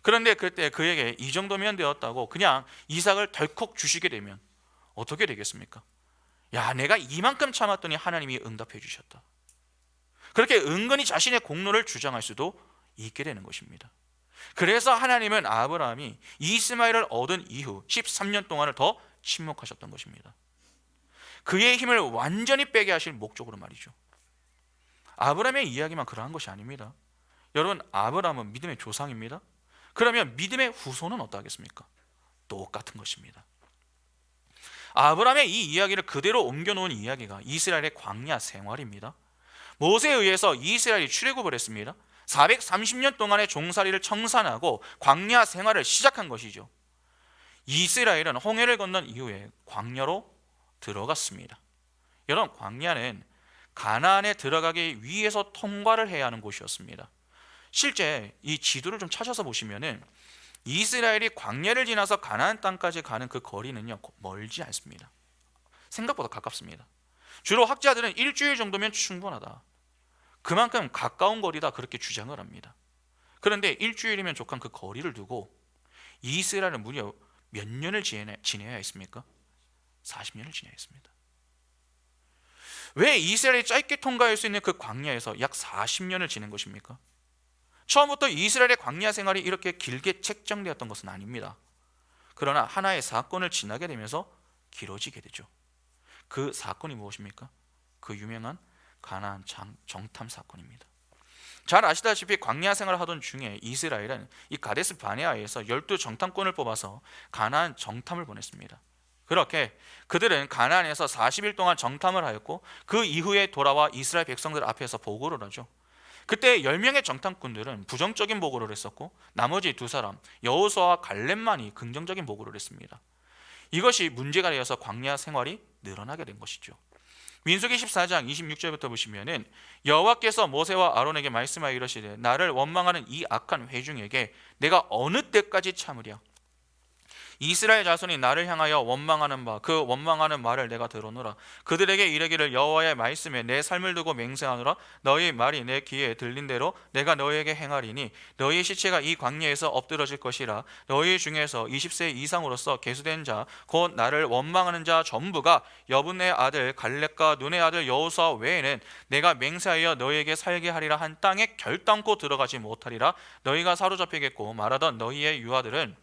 그런데 그때 그에게 이 정도면 되었다고 그냥 이삭을 덜컥 주시게 되면 어떻게 되겠습니까? 야, 내가 이만큼 참았더니 하나님이 응답해 주셨다. 그렇게 은근히 자신의 공로를 주장할 수도 있게 되는 것입니다. 그래서 하나님은 아브라함이 이스마엘을 얻은 이후 13년 동안을 더 침묵하셨던 것입니다. 그의 힘을 완전히 빼게 하실 목적으로 말이죠. 아브라함의 이야기만 그러한 것이 아닙니다. 여러분, 아브라함은 믿음의 조상입니다. 그러면 믿음의 후손은 어떠하겠습니까? 똑같은 것입니다. 아브라함의 이 이야기를 그대로 옮겨놓은 이야기가 이스라엘의 광야 생활입니다. 모세에 의해서 이스라엘이 출애굽을 했습니다. 430년 동안의 종살이를 청산하고 광야 생활을 시작한 것이죠. 이스라엘은 홍해를 건넌 이후에 광야로 들어갔습니다. 여러분, 광야는 가나안에 들어가기 위해서 통과를 해야 하는 곳이었습니다. 실제 이 지도를 좀 찾아서 보시면은 이스라엘이 광야를 지나서 가나안 땅까지 가는 그 거리는요, 멀지 않습니다. 생각보다 가깝습니다. 주로 학자들은 일주일 정도면 충분하다, 그만큼 가까운 거리다, 그렇게 주장을 합니다. 그런데 일주일이면 족한 그 거리를 두고 이스라엘은 무려 몇 년을 지내야 했습니까? 40년을 지내야 했습니다. 왜 이스라엘이 짧게 통과할 수 있는 그 광야에서 약 40년을 지낸 것입니까? 처음부터 이스라엘의 광야 생활이 이렇게 길게 책정되었던 것은 아닙니다. 그러나 하나의 사건을 지나게 되면서 길어지게 되죠. 그 사건이 무엇입니까? 그 유명한 가나안 정탐 사건입니다. 잘 아시다시피 광야 생활을 하던 중에 이스라엘은 이 가데스 바네아에서 12 정탐꾼을 뽑아서 가나안 정탐을 보냈습니다. 그렇게 그들은 가나안에서 40일 동안 정탐을 하였고 그 이후에 돌아와 이스라엘 백성들 앞에서 보고를 하죠. 그때 10명의 정탐꾼들은 부정적인 보고를 했었고 나머지 2사람 여호수아와 갈렙만이 긍정적인 보고를 했습니다. 이것이 문제가 되어서 광야 생활이 늘어나게 된 것이죠. 민수기 14장 26절부터 보시면은 여호와께서 모세와 아론에게 말씀하여 이르시되 나를 원망하는 이 악한 회중에게 내가 어느 때까지 참으랴? 이스라엘 자손이 나를 향하여 원망하는 바 그 원망하는 말을 내가 들어노라. 그들에게 이르기를 여호와의 말씀에 내 삶을 두고 맹세하노라. 너희 말이 내 귀에 들린 대로 내가 너희에게 행하리니 너희 시체가 이 광야에서 엎드러질 것이라. 너희 중에서 20세 이상으로서 계수된 자 곧 나를 원망하는 자 전부가 여분의 아들 갈렙과 눈의 아들 여호수아 외에는 내가 맹세하여 너희에게 살게 하리라 한 땅에 결단코 들어가지 못하리라. 너희가 사로잡히겠고 말하던 너희의 유아들은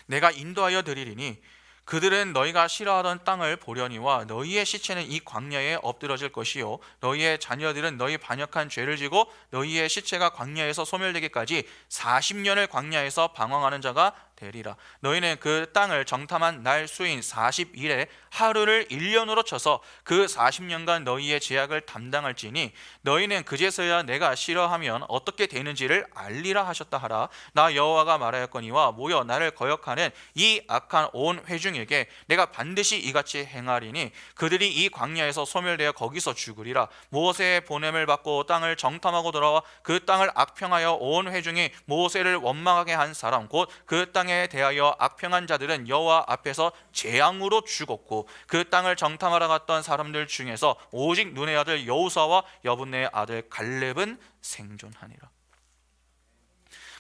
내가 인도하여 드리리니 그들은 너희가 싫어하던 땅을 보려니와 너희의 시체는 이 광야에 엎드러질 것이요 너희의 자녀들은 너희 반역한 죄를 지고 너희의 시체가 광야에서 소멸되기까지 40년을 광야에서 방황하는 자가 되리라. 너희는 그 땅을 정탐한 날 수인 40일에 하루를 1년으로 쳐서 그 40년간 너희의 제약을 담당할지니 너희는 그제서야 내가 싫어하면 어떻게 되는지를 알리라 하셨다 하라. 나 여호와가 말하였거니와 모여 나를 거역하는 이 악한 온 회중에게 내가 반드시 이같이 행하리니 그들이 이 광야에서 소멸되어 거기서 죽으리라. 모세의 보냄을 받고 땅을 정탐하고 돌아와 그 땅을 악평하여 온 회중이 모세를 원망하게 한 사람 곧 그 땅에 대하여 악평한 자들은 여호와 앞에서 재앙으로 죽었고 그 땅을 정탐하러 갔던 사람들 중에서 오직 눈의 아들 여호수아와 여분의 아들 갈렙은 생존하니라.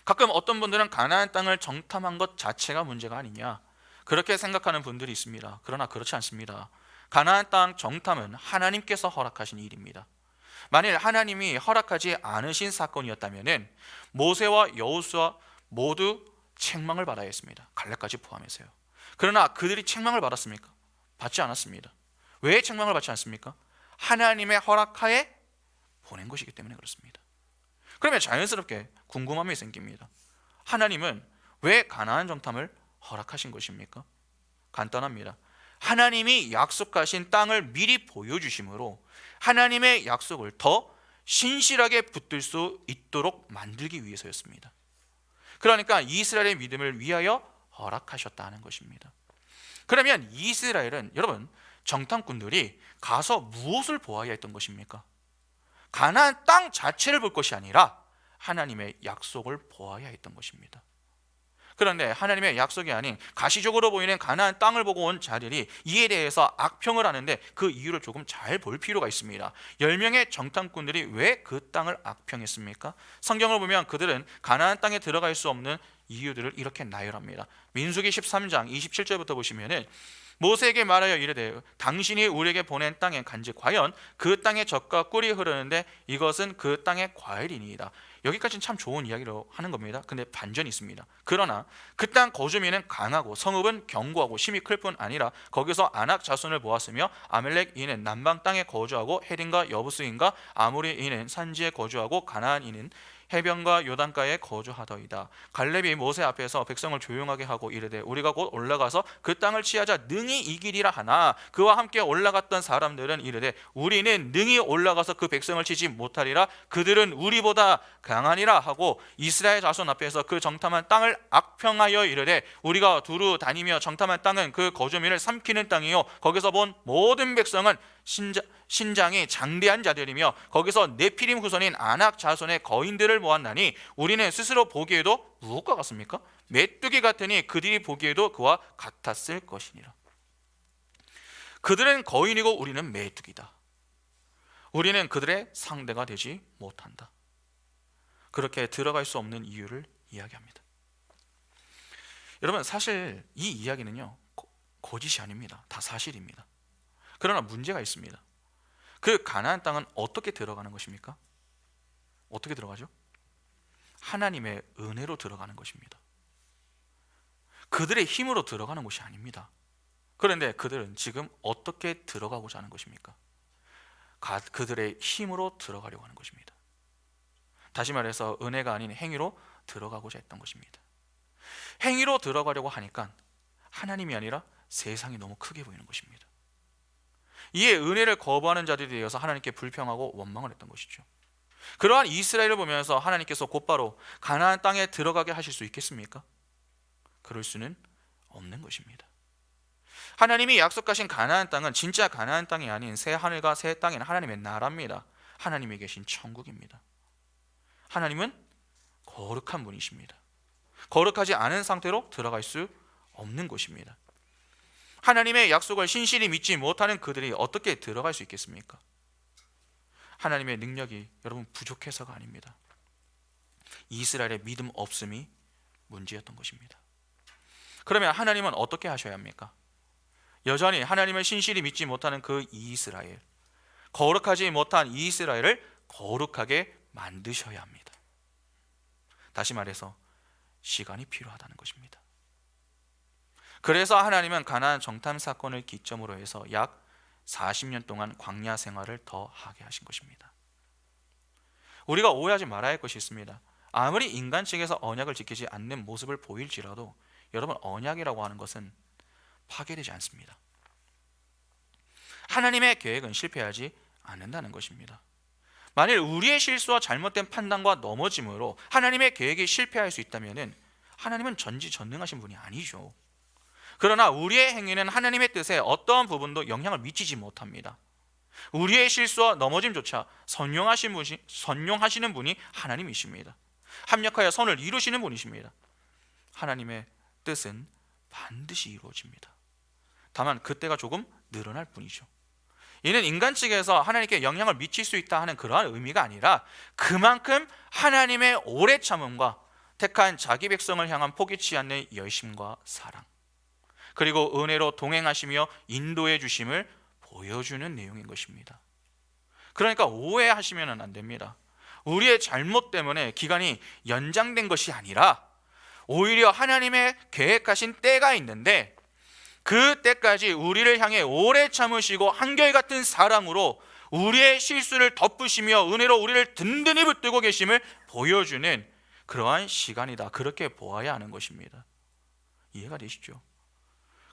가끔 어떤 분들은 가나안 땅을 정탐한 것 자체가 문제가 아니냐 그렇게 생각하는 분들이 있습니다. 그러나 그렇지 않습니다. 가나안 땅 정탐은 하나님께서 허락하신 일입니다. 만일 하나님이 허락하지 않으신 사건이었다면 모세와 여호수아 모두 책망을 받아야 했습니다. 갈렙까지 포함해서요. 그러나 그들이 책망을 받았습니까? 받지 않았습니다. 왜 책망을 받지 않습니까? 하나님의 허락하에 보낸 것이기 때문에 그렇습니다. 그러면 자연스럽게 궁금함이 생깁니다. 하나님은 왜 가나안 정탐을 허락하신 것입니까? 간단합니다. 하나님이 약속하신 땅을 미리 보여주심으로 하나님의 약속을 더 신실하게 붙들 수 있도록 만들기 위해서였습니다. 그러니까 이스라엘의 믿음을 위하여 허락하셨다는 것입니다. 그러면 이스라엘은 여러분 정탐꾼들이 가서 무엇을 보아야 했던 것입니까? 가나안 땅 자체를 볼 것이 아니라 하나님의 약속을 보아야 했던 것입니다. 그런데 하나님의 약속이 아닌 가시적으로 보이는 가나안 땅을 보고 온 자들이 이에 대해서 악평을 하는데 그 이유를 조금 잘 볼 필요가 있습니다. 10명의 정탐꾼들이 왜 그 땅을 악평했습니까? 성경을 보면 그들은 가나안 땅에 들어갈 수 없는 이유들을 이렇게 나열합니다. 민수기 13장 27절부터 보시면은 모세에게 말하여 이르되 당신이 우리에게 보낸 땅에 간지 과연 그 땅에 젖과 꿀이 흐르는데 이것은 그 땅의 과일이니이다. 여기까지는 참 좋은 이야기로 하는 겁니다. 근데 반전이 있습니다. 그러나 그 땅 거주민은 강하고 성읍은 견고하고 힘이 클 뿐 아니라 거기서 아낙 자손을 모았으며 아멜렉 이는 남방 땅에 거주하고 헤린과 여부스인과 아모리 이는 산지에 거주하고 가나안 이는 해변과 요단가에 거주하더이다. 갈렙이 모세 앞에서 백성을 조용하게 하고 이르되 우리가 곧 올라가서 그 땅을 취하자 능히 이기리라 하나 그와 함께 올라갔던 사람들은 이르되 우리는 능히 올라가서 그 백성을 치지 못하리라. 그들은 우리보다 강하니라 하고 이스라엘 자손 앞에서 그 정탐한 땅을 악평하여 이르되 우리가 두루 다니며 정탐한 땅은 그 거주민을 삼키는 땅이요 거기서 본 모든 백성은 신장이 장대한 자들이며 거기서 네피림 후손인 아낙 자손의 거인들을 모았나니 우리는 스스로 보기에도 무엇과 같습니까? 메뚜기 같으니 그들이 보기에도 그와 같았을 것이니라. 그들은 거인이고 우리는 메뚜기다. 우리는 그들의 상대가 되지 못한다. 그렇게 들어갈 수 없는 이유를 이야기합니다. 여러분 사실 이 이야기는요 거짓이 아닙니다. 다 사실입니다. 그러나 문제가 있습니다. 그 가나안 땅은 어떻게 들어가는 것입니까? 어떻게 들어가죠? 하나님의 은혜로 들어가는 것입니다. 그들의 힘으로 들어가는 것이 아닙니다. 그런데 그들은 지금 어떻게 들어가고자 하는 것입니까? 그들의 힘으로 들어가려고 하는 것입니다. 다시 말해서 은혜가 아닌 행위로 들어가고자 했던 것입니다. 행위로 들어가려고 하니까 하나님이 아니라 세상이 너무 크게 보이는 것입니다. 이에 은혜를 거부하는 자들에 대해서 하나님께 불평하고 원망을 했던 것이죠. 그러한 이스라엘을 보면서 하나님께서 곧바로 가나안 땅에 들어가게 하실 수 있겠습니까? 그럴 수는 없는 것입니다. 하나님이 약속하신 가나안 땅은 진짜 가나안 땅이 아닌 새 하늘과 새 땅인 하나님의 나라입니다. 하나님이 계신 천국입니다. 하나님은 거룩한 분이십니다. 거룩하지 않은 상태로 들어갈 수 없는 것입니다. 하나님의 약속을 신실히 믿지 못하는 그들이 어떻게 들어갈 수 있겠습니까? 하나님의 능력이 여러분 부족해서가 아닙니다. 이스라엘의 믿음 없음이 문제였던 것입니다. 그러면 하나님은 어떻게 하셔야 합니까? 여전히 하나님을 신실히 믿지 못하는 그 이스라엘, 거룩하지 못한 이스라엘을 거룩하게 만드셔야 합니다. 다시 말해서 시간이 필요하다는 것입니다. 그래서 하나님은 가나안 정탐 사건을 기점으로 해서 약 40년 동안 광야 생활을 더 하게 하신 것입니다. 우리가 오해하지 말아야 할 것이 있습니다. 아무리 인간 측에서 언약을 지키지 않는 모습을 보일지라도 여러분, 언약이라고 하는 것은 파괴되지 않습니다. 하나님의 계획은 실패하지 않는다는 것입니다. 만일 우리의 실수와 잘못된 판단과 넘어짐으로 하나님의 계획이 실패할 수 있다면 하나님은 전지전능하신 분이 아니죠. 그러나 우리의 행위는 하나님의 뜻에 어떠한 부분도 영향을 미치지 못합니다. 우리의 실수와 넘어짐조차 선용하시는 분이 하나님이십니다. 합력하여 선을 이루시는 분이십니다. 하나님의 뜻은 반드시 이루어집니다. 다만 그때가 조금 늘어날 뿐이죠. 이는 인간 측에서 하나님께 영향을 미칠 수 있다 하는 그러한 의미가 아니라 그만큼 하나님의 오래 참음과 택한 자기 백성을 향한 포기치 않는 열심과 사랑, 그리고 은혜로 동행하시며 인도해 주심을 보여주는 내용인 것입니다. 그러니까 오해하시면 안 됩니다. 우리의 잘못 때문에 기간이 연장된 것이 아니라 오히려 하나님의 계획하신 때가 있는데 그 때까지 우리를 향해 오래 참으시고 한결같은 사랑으로 우리의 실수를 덮으시며 은혜로 우리를 든든히 붙들고 계심을 보여주는 그러한 시간이다. 그렇게 보아야 하는 것입니다. 이해가 되시죠?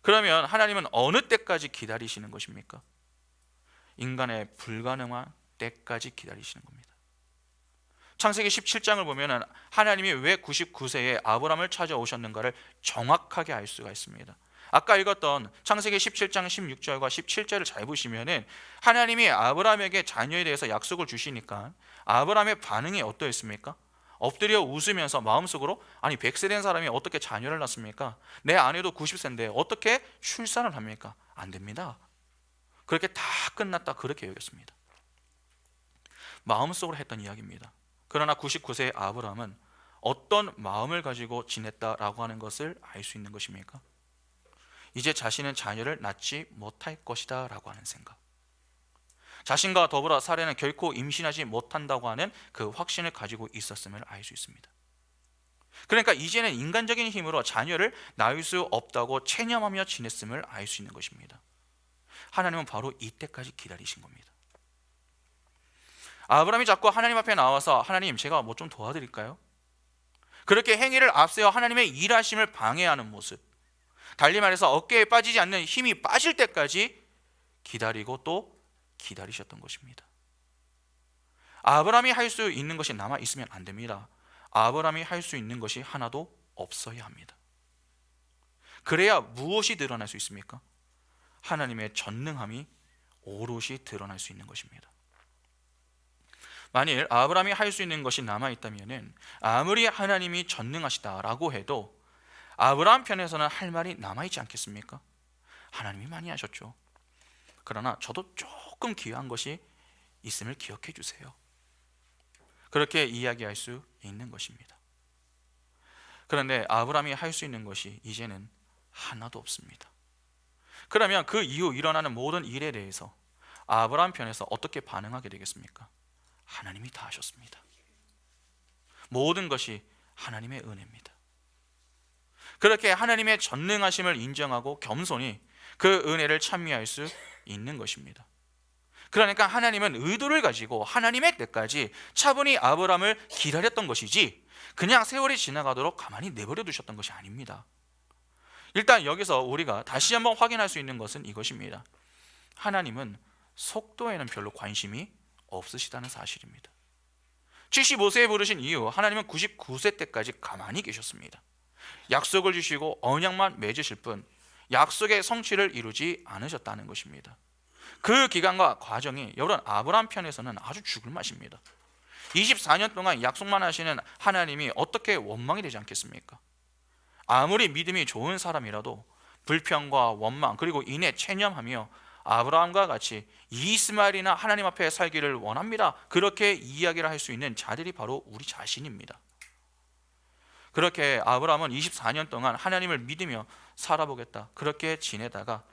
그러면 하나님은 어느 때까지 기다리시는 것입니까? 인간의 불가능한 때까지 기다리시는 겁니다. 창세기 17장을 보면 하나님이 왜 99세에 아브람을 찾아오셨는가를 정확하게 알 수가 있습니다. 아까 읽었던 창세기 17장 16절과 17절을 잘 보시면 하나님이 아브람에게 자녀에 대해서 약속을 주시니까 아브람의 반응이 어떠했습니까? 엎드려 웃으면서 마음속으로, 아니 100세 된 사람이 어떻게 자녀를 낳습니까? 내 아내도 90세인데 어떻게 출산을 합니까? 안 됩니다. 그렇게 다 끝났다, 그렇게 여겼습니다. 마음속으로 했던 이야기입니다. 그러나 99세의 아브람은 어떤 마음을 가지고 지냈다라고 하는 것을 알 수 있는 것입니까? 이제 자신은 자녀를 낳지 못할 것이다 라고 하는 생각, 자신과 더불어 사례는 결코 임신하지 못한다고 하는 그 확신을 가지고 있었음을 알 수 있습니다. 그러니까 이제는 인간적인 힘으로 자녀를 낳을 수 없다고 체념하며 지냈음을 알 수 있는 것입니다. 하나님은 바로 이때까지 기다리신 겁니다. 아브라함이 자꾸 하나님 앞에 나와서 하나님, 제가 뭐 좀 도와드릴까요? 그렇게 행위를 앞세워 하나님의 일하심을 방해하는 모습, 달리 말해서 어깨에 빠지지 않는 힘이 빠질 때까지 기다리고 또 기다리셨던 것입니다. 아브라함이 할 수 있는 것이 남아 있으면 안 됩니다. 아브라함이 할 수 있는 것이 하나도 없어야 합니다. 그래야 무엇이 드러날 수 있습니까? 하나님의 전능함이 오롯이 드러날 수 있는 것입니다. 만일 아브라함이 할 수 있는 것이 남아 있다면 아무리 하나님이 전능하시다라고 해도 아브라함 편에서는 할 말이 남아있지 않겠습니까? 하나님이 많이 하셨죠. 그러나 저도 조금 귀한 것이 있음을 기억해 주세요. 그렇게 이야기할 수 있는 것입니다. 그런데 아브라함이 할 수 있는 것이 이제는 하나도 없습니다. 그러면 그 이후 일어나는 모든 일에 대해서 아브라함 편에서 어떻게 반응하게 되겠습니까? 하나님이 다 하셨습니다. 모든 것이 하나님의 은혜입니다. 그렇게 하나님의 전능하심을 인정하고 겸손히 그 은혜를 찬미할 수 있는 것입니다. 그러니까 하나님은 의도를 가지고 하나님의 때까지 차분히 아브라함을 기다렸던 것이지 그냥 세월이 지나가도록 가만히 내버려 두셨던 것이 아닙니다. 일단 여기서 우리가 다시 한번 확인할 수 있는 것은 이것입니다. 하나님은 속도에는 별로 관심이 없으시다는 사실입니다. 75세에 부르신 이후 하나님은 99세 때까지 가만히 계셨습니다. 약속을 주시고 언약만 맺으실 뿐 약속의 성취를 이루지 않으셨다는 것입니다. 그 기간과 과정이 여러분 아브라함 편에서는 아주 죽을 맛입니다. 24년 동안 약속만 하시는 하나님이 어떻게 원망이 되지 않겠습니까? 아무리 믿음이 좋은 사람이라도 불평과 원망 그리고 인에 체념하며 아브라함과 같이 이스마엘이나 하나님 앞에 살기를 원합니다, 그렇게 이야기를 할 수 있는 자들이 바로 우리 자신입니다. 그렇게 아브라함은 24년 동안 하나님을 믿으며 살아보겠다 그렇게 지내다가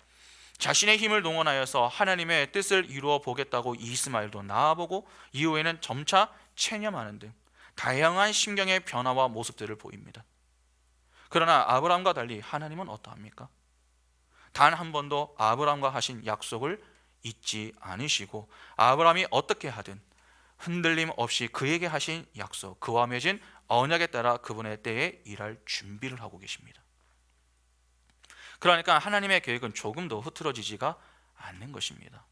자신의 힘을 동원하여서 하나님의 뜻을 이루어 보겠다고 이스마엘도 낳아보고 이후에는 점차 체념하는 등 다양한 심경의 변화와 모습들을 보입니다. 그러나 아브라함과 달리 하나님은 어떠합니까? 단 한 번도 아브라함과 하신 약속을 잊지 않으시고 아브라함이 어떻게 하든 흔들림 없이 그에게 하신 약속, 그와 맺은 언약에 따라 그분의 때에 일할 준비를 하고 계십니다. 그러니까 하나님의 계획은 조금도 흐트러지지가 않는 것입니다.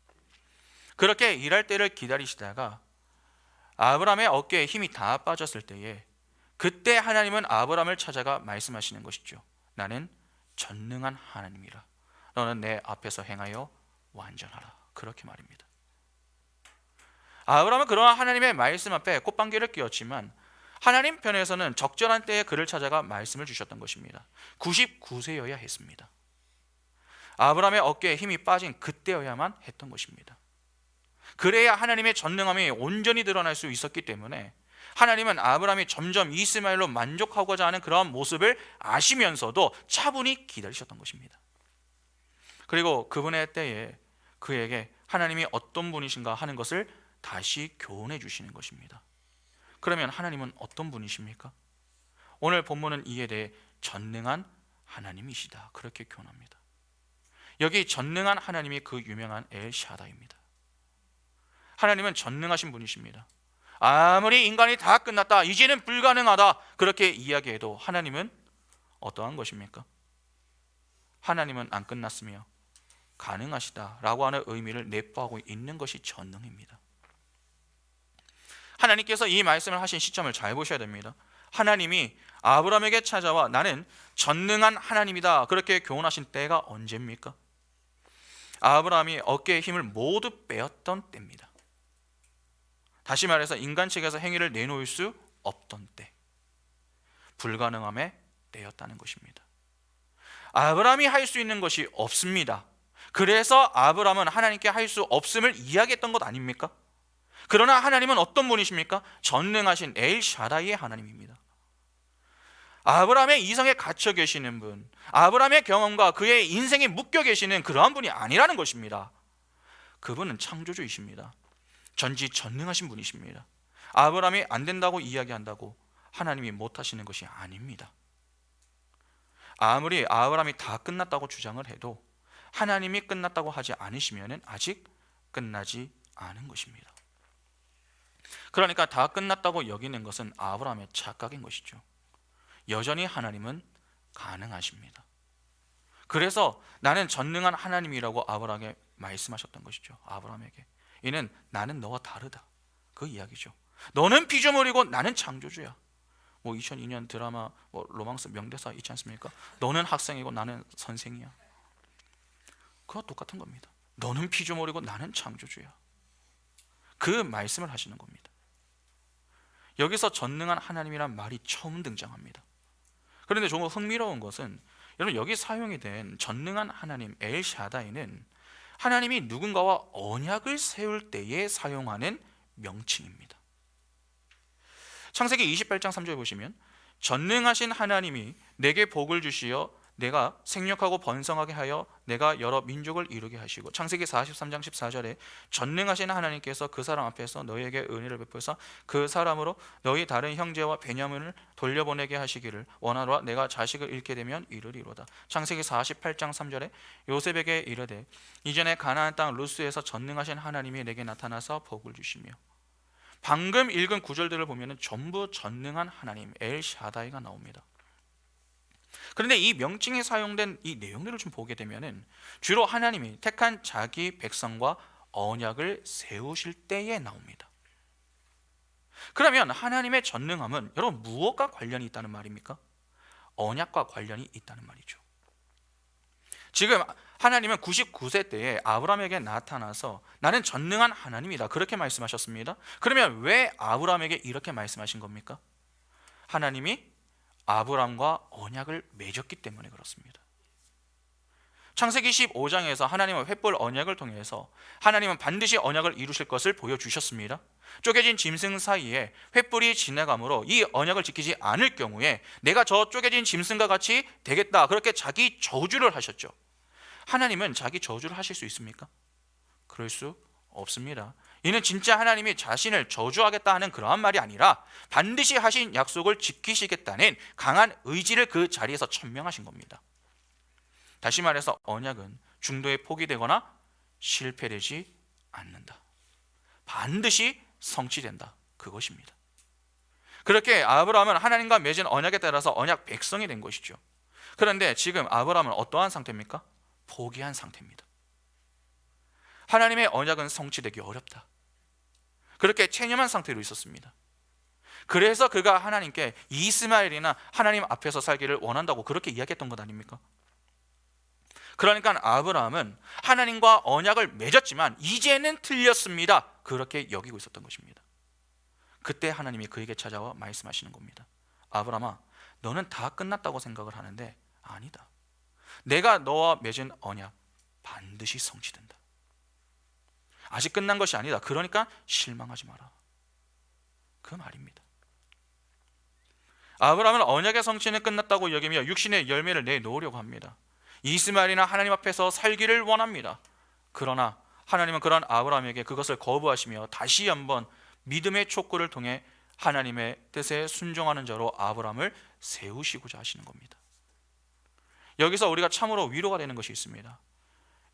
그렇게 일할 때를 기다리시다가 아브라함의 어깨에 힘이 다 빠졌을 때에 그때 하나님은 아브라함을 찾아가 말씀하시는 것이죠. 나는 전능한 하나님이라. 너는 내 앞에서 행하여 완전하라. 그렇게 말입니다. 아브라함은 그러한 하나님의 말씀 앞에 꽃방귀를 뀌었지만 하나님 편에서는 적절한 때에 그를 찾아가 말씀을 주셨던 것입니다. 99세여야 했습니다. 아브라함의 어깨에 힘이 빠진 그때여야만 했던 것입니다. 그래야 하나님의 전능함이 온전히 드러날 수 있었기 때문에 하나님은 아브라함이 점점 이스마엘로 만족하고자 하는 그러한 모습을 아시면서도 차분히 기다리셨던 것입니다. 그리고 그분의 때에 그에게 하나님이 어떤 분이신가 하는 것을 다시 교훈해 주시는 것입니다. 그러면 하나님은 어떤 분이십니까? 오늘 본문은 이에 대해 전능한 하나님이시다 그렇게 교훈합니다. 여기 전능한 하나님이 그 유명한 엘샤다입니다. 하나님은 전능하신 분이십니다. 아무리 인간이 다 끝났다, 이제는 불가능하다 그렇게 이야기해도 하나님은 어떠한 것입니까? 하나님은 안 끝났으며 가능하시다라고 하는 의미를 내포하고 있는 것이 전능입니다. 하나님께서 이 말씀을 하신 시점을 잘 보셔야 됩니다. 하나님이 아브라함에게 찾아와 나는 전능한 하나님이다 그렇게 교훈하신 때가 언제입니까? 아브라함이 어깨의 힘을 모두 빼었던 때입니다. 다시 말해서 인간 측에서 행위를 내놓을 수 없던 때, 불가능함의 때였다는 것입니다. 아브라함이 할 수 있는 것이 없습니다. 그래서 아브라함은 하나님께 할 수 없음을 이야기했던 것 아닙니까? 그러나 하나님은 어떤 분이십니까? 전능하신 엘샤다이의 하나님입니다. 아브라함의 이성에 갇혀 계시는 분, 아브라함의 경험과 그의 인생에 묶여 계시는 그러한 분이 아니라는 것입니다. 그분은 창조주이십니다. 전지전능하신 분이십니다. 아브라함이 안 된다고 이야기한다고 하나님이 못하시는 것이 아닙니다. 아무리 아브라함이 다 끝났다고 주장을 해도 하나님이 끝났다고 하지 않으시면 아직 끝나지 않은 것입니다. 그러니까 다 끝났다고 여기는 것은 아브라함의 착각인 것이죠. 여전히 하나님은 가능하십니다. 그래서 나는 전능한 하나님이라고 아브라함에게 말씀하셨던 것이죠. 아브라함에게 이는 나는 너와 다르다 그 이야기죠. 너는 피조물이고 나는 창조주야. 2002년 드라마 로망스 명대사 있지 않습니까? 너는 학생이고 나는 선생이야. 그와 똑같은 겁니다. 너는 피조물이고 나는 창조주야. 그 말씀을 하시는 겁니다. 여기서 전능한 하나님이란 말이 처음 등장합니다. 그런데 조금 흥미로운 것은 여러분 여기 사용이 된 전능한 하나님 엘샤다이는 하나님이 누군가와 언약을 세울 때에 사용하는 명칭입니다. 창세기 28장 3절에 보시면 전능하신 하나님이 내게 복을 주시어 내가 생육하고 번성하게 하여 내가 여러 민족을 이루게 하시고, 창세기 43장 14절에 전능하신 하나님께서 그 사람 앞에서 너희에게 은혜를 베푸사 그 사람으로 너희 다른 형제와 베냐민을 돌려보내게 하시기를 원하노라. 내가 자식을 잃게 되면 이르리로다. 창세기 48장 3절에 요셉에게 이르되 이전에 가나안 땅 루스에서 전능하신 하나님이 내게 나타나서 복을 주시며, 방금 읽은 구절들을 보면 전부 전능한 하나님 엘샤다이가 나옵니다. 그런데 이 명칭에 사용된 이 내용들을 좀 보게 되면 주로 하나님이 택한 자기 백성과 언약을 세우실 때에 나옵니다. 그러면 하나님의 전능함은 여러분 무엇과 관련이 있다는 말입니까? 언약과 관련이 있다는 말이죠. 지금 하나님은 99세 때에 아브라함에게 나타나서 나는 전능한 하나님이다 그렇게 말씀하셨습니다. 그러면 왜 아브라함에게 이렇게 말씀하신 겁니까? 하나님이 아브라함과 언약을 맺었기 때문에 그렇습니다. 창세기 15장에서 하나님은 횃불 언약을 통해서 하나님은 반드시 언약을 이루실 것을 보여주셨습니다. 쪼개진 짐승 사이에 횃불이 지나가므로 이 언약을 지키지 않을 경우에 내가 저 쪼개진 짐승과 같이 되겠다, 그렇게 자기 저주를 하셨죠. 하나님은 자기 저주를 하실 수 있습니까? 그럴 수 없습니다. 이는 진짜 하나님이 자신을 저주하겠다 하는 그러한 말이 아니라 반드시 하신 약속을 지키시겠다는 강한 의지를 그 자리에서 천명하신 겁니다. 다시 말해서 언약은 중도에 포기되거나 실패되지 않는다. 반드시 성취된다. 그것입니다. 그렇게 아브라함은 하나님과 맺은 언약에 따라서 언약 백성이 된 것이죠. 그런데 지금 아브라함은 어떠한 상태입니까? 포기한 상태입니다. 하나님의 언약은 성취되기 어렵다. 그렇게 체념한 상태로 있었습니다. 그래서 그가 하나님께 이스마엘이나 하나님 앞에서 살기를 원한다고 그렇게 이야기했던 것 아닙니까? 그러니까 아브라함은 하나님과 언약을 맺었지만 이제는 틀렸습니다, 그렇게 여기고 있었던 것입니다. 그때 하나님이 그에게 찾아와 말씀하시는 겁니다. 아브라함아, 너는 다 끝났다고 생각을 하는데 아니다. 내가 너와 맺은 언약 반드시 성취된다. 아직 끝난 것이 아니다. 그러니까 실망하지 마라. 그 말입니다. 아브라함은 언약의 성취는 끝났다고 여기며 육신의 열매를 내놓으려고 합니다. 이스마엘이나 하나님 앞에서 살기를 원합니다. 그러나 하나님은 그런 아브라함에게 그것을 거부하시며 다시 한번 믿음의 촉구를 통해 하나님의 뜻에 순종하는 자로 아브라함을 세우시고자 하시는 겁니다. 여기서 우리가 참으로 위로가 되는 것이 있습니다.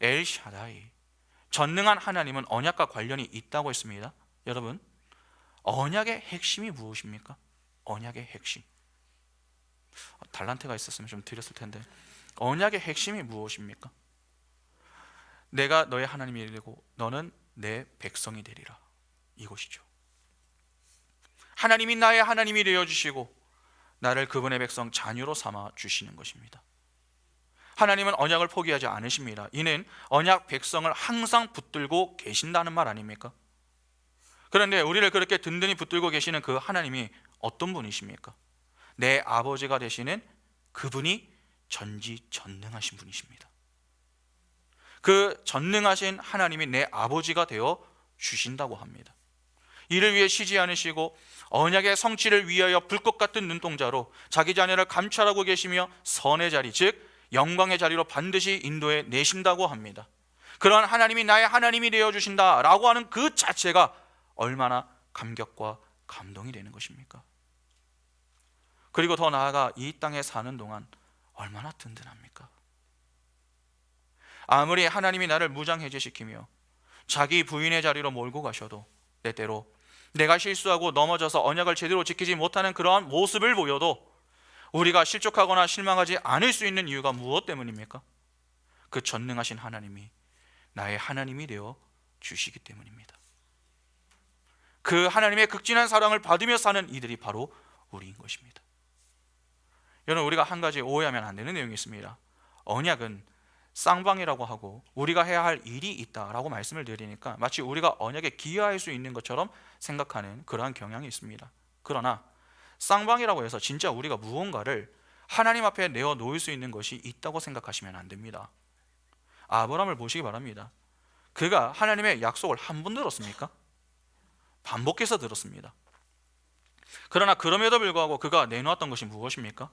엘샤다이, 전능한 하나님은 언약과 관련이 있다고 했습니다. 여러분, 언약의 핵심이 무엇입니까? 언약의 핵심, 달란트가 있었으면 좀 드렸을 텐데, 언약의 핵심이 무엇입니까? 내가 너의 하나님이 되고 너는 내 백성이 되리라, 이것이죠. 하나님이 나의 하나님이 되어주시고 나를 그분의 백성 자녀로 삼아 주시는 것입니다. 하나님은 언약을 포기하지 않으십니다. 이는 언약 백성을 항상 붙들고 계신다는 말 아닙니까? 그런데 우리를 그렇게 든든히 붙들고 계시는 그 하나님이 어떤 분이십니까? 내 아버지가 되시는 그분이 전지전능하신 분이십니다. 그 전능하신 하나님이 내 아버지가 되어 주신다고 합니다. 이를 위해 쉬지 않으시고 언약의 성취를 위하여 불꽃 같은 눈동자로 자기 자녀를 감찰하고 계시며 선의 자리, 즉 영광의 자리로 반드시 인도해 내신다고 합니다. 그런 하나님이 나의 하나님이 되어 주신다라고 하는 그 자체가 얼마나 감격과 감동이 되는 것입니까? 그리고 더 나아가 이 땅에 사는 동안 얼마나 든든합니까? 아무리 하나님이 나를 무장해제시키며 자기 부인의 자리로 몰고 가셔도 때때로 내가 실수하고 넘어져서 언약을 제대로 지키지 못하는 그러한 모습을 보여도 우리가 실족하거나 실망하지 않을 수 있는 이유가 무엇 때문입니까? 그 전능하신 하나님이 나의 하나님이 되어 주시기 때문입니다. 그 하나님의 극진한 사랑을 받으며 사는 이들이 바로 우리인 것입니다. 여러분, 우리가 한 가지 오해하면 안 되는 내용이 있습니다. 언약은 쌍방이라고 하고 우리가 해야 할 일이 있다라고 말씀을 드리니까 마치 우리가 언약에 기여할 수 있는 것처럼 생각하는 그러한 경향이 있습니다. 그러나 쌍방이라고 해서 진짜 우리가 무언가를 하나님 앞에 내어 놓을 수 있는 것이 있다고 생각하시면 안 됩니다. 아브라함을 보시기 바랍니다. 그가 하나님의 약속을 한 번 들었습니까? 반복해서 들었습니다. 그러나 그럼에도 불구하고 그가 내놓았던 것이 무엇입니까?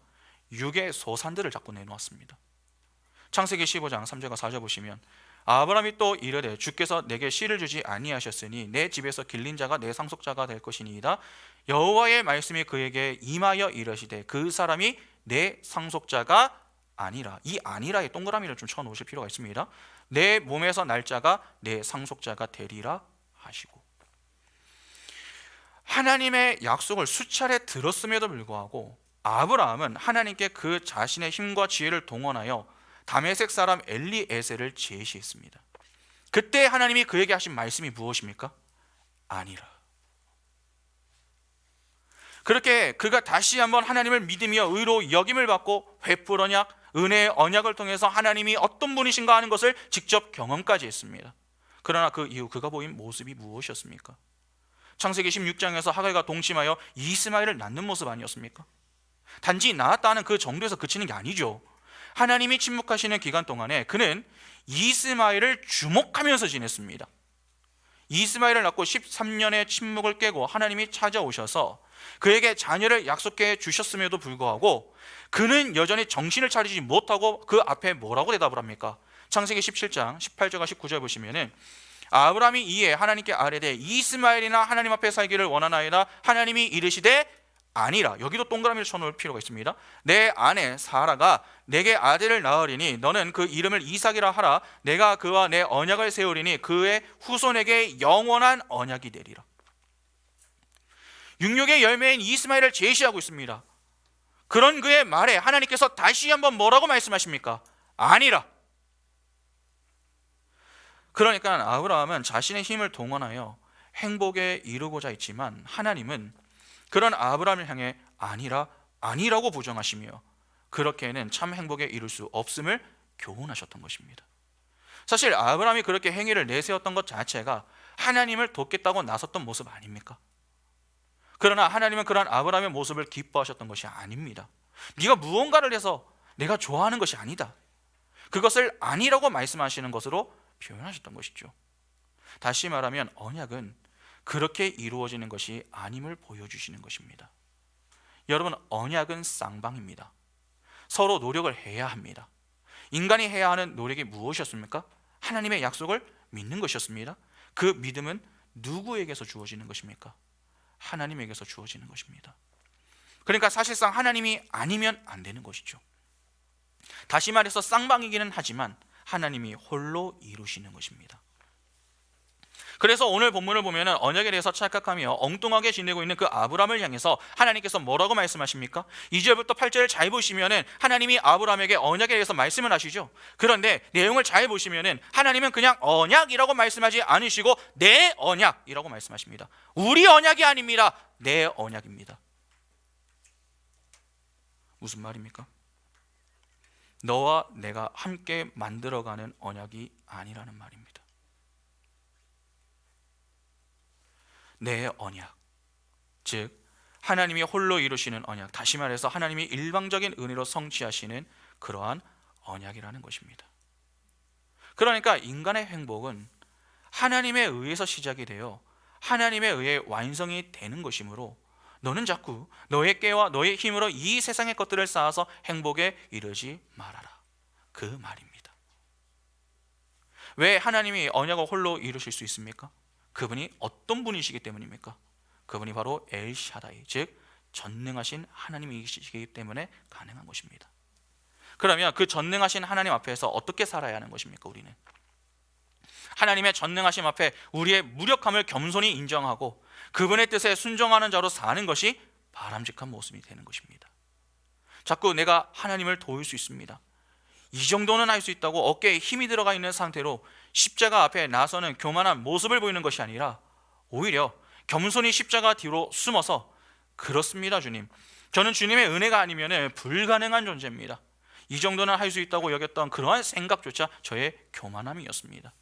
육의 소산들을 자꾸 내놓았습니다. 창세기 15장 3절과 4절 보시면 아브라함이 또 이르되 주께서 내게 씨를 주지 아니하셨으니 내 집에서 길린 자가 내 상속자가 될 것이니이다. 여호와의 말씀이 그에게 임하여 이르시되 그 사람이 내 상속자가 아니라, 이 아니라에 동그라미를 좀 쳐놓으실 필요가 있습니다. 내 몸에서 날 자가 내 상속자가 되리라 하시고, 하나님의 약속을 수차례 들었음에도 불구하고 아브라함은 하나님께 그 자신의 힘과 지혜를 동원하여 다메섹 사람 엘리에셀을 제시했습니다. 그때 하나님이 그에게 하신 말씀이 무엇입니까? 아니라. 그렇게 그가 다시 한번 하나님을 믿으며 의로 여김을 받고 횃불 언약, 은혜의 언약을 통해서 하나님이 어떤 분이신가 하는 것을 직접 경험까지 했습니다. 그러나 그 이후 그가 보인 모습이 무엇이었습니까? 창세기 16장에서 하갈과 동침하여 이스마엘을 낳는 모습 아니었습니까? 단지 나았다는 그 정도에서 그치는 게 아니죠. 하나님이 침묵하시는 기간 동안에 그는 이스마엘을 주목하면서 지냈습니다. 이스마엘을 낳고 13년의 침묵을 깨고 하나님이 찾아오셔서 그에게 자녀를 약속해 주셨음에도 불구하고 그는 여전히 정신을 차리지 못하고 그 앞에 뭐라고 대답을 합니까? 창세기 17장 18절과 19절 보시면은 아브라함이 이에 하나님께 아뢰되 이스마엘이나 하나님 앞에 살기를 원하나이다. 하나님이 이르시되 아니라, 여기도 동그라미를 쳐놓을 필요가 있습니다. 내 아내 사라가 내게 아들을 낳으리니 너는 그 이름을 이삭이라 하라. 내가 그와 내 언약을 세우리니 그의 후손에게 영원한 언약이 되리라. 육육의 열매인 이스마엘을 제시하고 있습니다. 그런 그의 말에 하나님께서 다시 한번 뭐라고 말씀하십니까? 아니라. 그러니까 아브라함은 자신의 힘을 동원하여 행복에 이르고자 했지만 하나님은 그런 아브라함을 향해 아니라고 부정하시며 그렇게는 참 행복에 이룰 수 없음을 교훈하셨던 것입니다. 사실 아브라함이 그렇게 행위를 내세웠던 것 자체가 하나님을 돕겠다고 나섰던 모습 아닙니까? 그러나 하나님은 그런 아브라함의 모습을 기뻐하셨던 것이 아닙니다. 네가 무언가를 해서 내가 좋아하는 것이 아니다. 그것을 아니라고 말씀하시는 것으로 표현하셨던 것이죠. 다시 말하면 언약은 그렇게 이루어지는 것이 아님을 보여주시는 것입니다. 여러분, 언약은 쌍방입니다. 서로 노력을 해야 합니다. 인간이 해야 하는 노력이 무엇이었습니까? 하나님의 약속을 믿는 것이었습니다. 그 믿음은 누구에게서 주어지는 것입니까? 하나님에게서 주어지는 것입니다. 그러니까 사실상 하나님이 아니면 안 되는 것이죠. 다시 말해서 쌍방이기는 하지만 하나님이 홀로 이루시는 것입니다. 그래서 오늘 본문을 보면 언약에 대해서 착각하며 엉뚱하게 지내고 있는 그 아브라함을 향해서 하나님께서 뭐라고 말씀하십니까? 2절부터 8절을 잘 보시면 하나님이 아브라함에게 언약에 대해서 말씀을 하시죠. 그런데 내용을 잘 보시면 하나님은 그냥 언약이라고 말씀하지 않으시고 내 언약이라고 말씀하십니다. 우리 언약이 아닙니다. 내 언약입니다. 무슨 말입니까? 너와 내가 함께 만들어가는 언약이 아니라는 말입니다. 내 언약, 즉 하나님이 홀로 이루시는 언약, 다시 말해서 하나님이 일방적인 은혜로 성취하시는 그러한 언약이라는 것입니다. 그러니까 인간의 행복은 하나님에 의해서 시작이 되어 하나님에 의해 완성이 되는 것이므로 너는 자꾸 너의 깨와 너의 힘으로 이 세상의 것들을 쌓아서 행복에 이르지 말아라, 그 말입니다. 왜 하나님이 언약을 홀로 이루실 수 있습니까? 그분이 어떤 분이시기 때문입니까? 그분이 바로 엘샤다이, 즉 전능하신 하나님이시기 때문에 가능한 것입니다. 그러면 그 전능하신 하나님 앞에서 어떻게 살아야 하는 것입니까? 우리는 하나님의 전능하심 앞에 우리의 무력함을 겸손히 인정하고 그분의 뜻에 순종하는 자로 사는 것이 바람직한 모습이 되는 것입니다. 자꾸 내가 하나님을 도울 수 있습니다, 이 정도는 할 수 있다고 어깨에 힘이 들어가 있는 상태로 십자가 앞에 나서는 교만한 모습을 보이는 것이 아니라 오히려 겸손히 십자가 뒤로 숨어서 그렇습니다 주님, 저는 주님의 은혜가 아니면 불가능한 존재입니다, 이 정도는 할 수 있다고 여겼던 그러한 생각조차 저의 교만함이었습니다.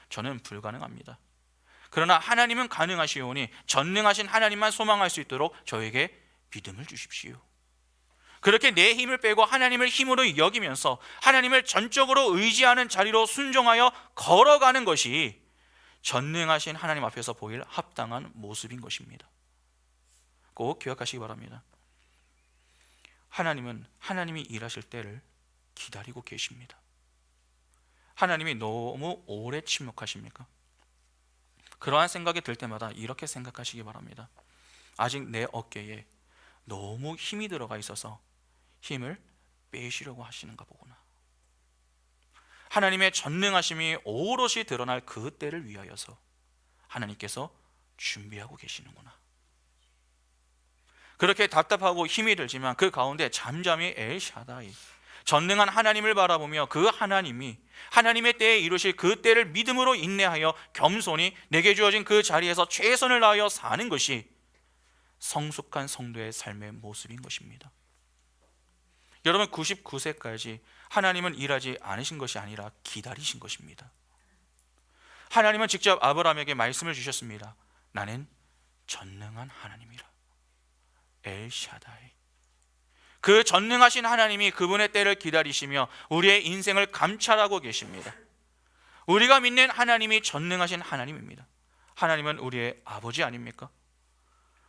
저는 불가능합니다. 그러나 하나님은 가능하시오니 전능하신 하나님만 소망할 수 있도록 저에게 믿음을 주십시오. 그렇게 내 힘을 빼고 하나님을 힘으로 여기면서 하나님을 전적으로 의지하는 자리로 순종하여 걸어가는 것이 전능하신 하나님 앞에서 보일 합당한 모습인 것입니다. 꼭 기억하시기 바랍니다. 하나님은 하나님이 일하실 때를 기다리고 계십니다. 하나님이 너무 오래 침묵하십니까? 그러한 생각이 들 때마다 이렇게 생각하시기 바랍니다. 아직 내 어깨에 너무 힘이 들어가 있어서 힘을 빼시려고 하시는가 보구나. 하나님의 전능하심이 오롯이 드러날 그 때를 위하여서 하나님께서 준비하고 계시는구나. 그렇게 답답하고 힘이 들지만 그 가운데 잠잠히 엘샤다이, 전능한 하나님을 바라보며 그 하나님이 하나님의 때에 이루실 그 때를 믿음으로 인내하여 겸손히 내게 주어진 그 자리에서 최선을 다하여 사는 것이 성숙한 성도의 삶의 모습인 것입니다. 여러분, 99세까지 하나님은 일하지 않으신 것이 아니라 기다리신 것입니다. 하나님은 직접 아브라함에게 말씀을 주셨습니다. 나는 전능한 하나님이라, 엘샤다이. 그 전능하신 하나님이 그분의 때를 기다리시며 우리의 인생을 감찰하고 계십니다. 우리가 믿는 하나님이 전능하신 하나님입니다. 하나님은 우리의 아버지 아닙니까?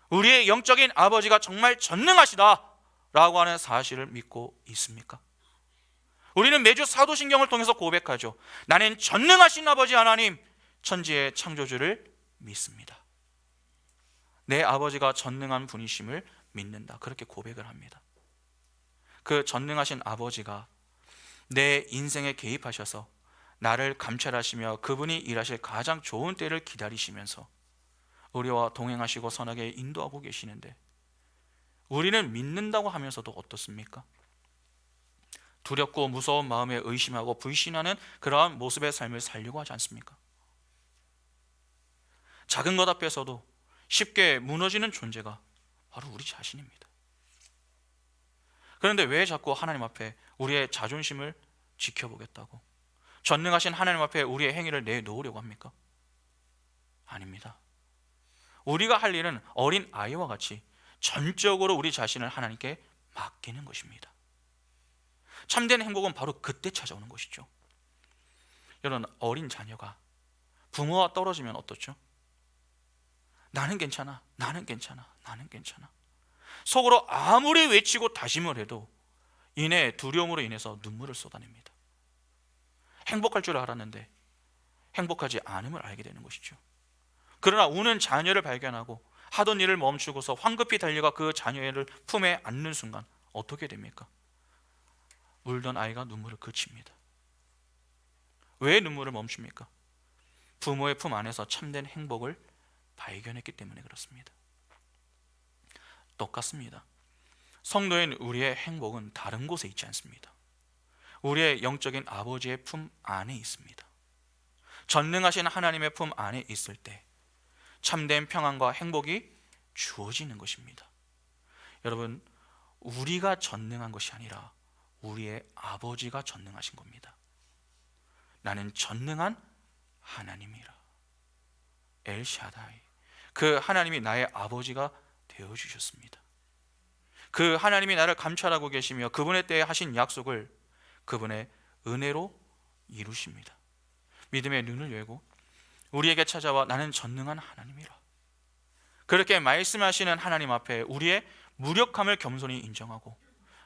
우리의 영적인 아버지가 정말 전능하시다라고 하는 사실을 믿고 있습니까? 우리는 매주 사도신경을 통해서 고백하죠. 나는 전능하신 아버지 하나님, 천지의 창조주를 믿습니다. 내 아버지가 전능한 분이심을 믿는다. 그렇게 고백을 합니다. 그 전능하신 아버지가 내 인생에 개입하셔서 나를 감찰하시며 그분이 일하실 가장 좋은 때를 기다리시면서 우리와 동행하시고 선하게 인도하고 계시는데, 우리는 믿는다고 하면서도 어떻습니까? 두렵고 무서운 마음에 의심하고 불신하는 그러한 모습의 삶을 살려고 하지 않습니까? 작은 것 앞에서도 쉽게 무너지는 존재가 바로 우리 자신입니다. 그런데 왜 자꾸 하나님 앞에 우리의 자존심을 지켜보겠다고, 전능하신 하나님 앞에 우리의 행위를 내놓으려고 합니까? 아닙니다. 우리가 할 일은 어린 아이와 같이 전적으로 우리 자신을 하나님께 맡기는 것입니다. 참된 행복은 바로 그때 찾아오는 것이죠. 여러분, 어린 자녀가 부모와 떨어지면 어떻죠? 나는 괜찮아, 나는 괜찮아, 나는 괜찮아. 속으로 아무리 외치고 다짐을 해도 이내 두려움으로 인해서 눈물을 쏟아냅니다. 행복할 줄 알았는데 행복하지 않음을 알게 되는 것이죠. 그러나 우는 자녀를 발견하고 하던 일을 멈추고서 황급히 달려가 그 자녀를 품에 안는 순간 어떻게 됩니까? 울던 아이가 눈물을 그칩니다. 왜 눈물을 멈춥니까? 부모의 품 안에서 참된 행복을 발견했기 때문에 그렇습니다. 똑같습니다. 성도인 우리의 행복은 다른 곳에 있지 않습니다. 우리의 영적인 아버지의 품 안에 있습니다. 전능하신 하나님의 품 안에 있을 때 참된 평안과 행복이 주어지는 것입니다. 여러분, 우리가 전능한 것이 아니라 우리의 아버지가 전능하신 겁니다. 나는 전능한 하나님이라. 엘샤다이, 그 하나님이 나의 아버지가 되어주셨습니다. 그 하나님이 나를 감찰하고 계시며 그분의 때에 하신 약속을 그분의 은혜로 이루십니다. 믿음의 눈을 열고 우리에게 찾아와 나는 전능한 하나님이라, 그렇게 말씀하시는 하나님 앞에 우리의 무력함을 겸손히 인정하고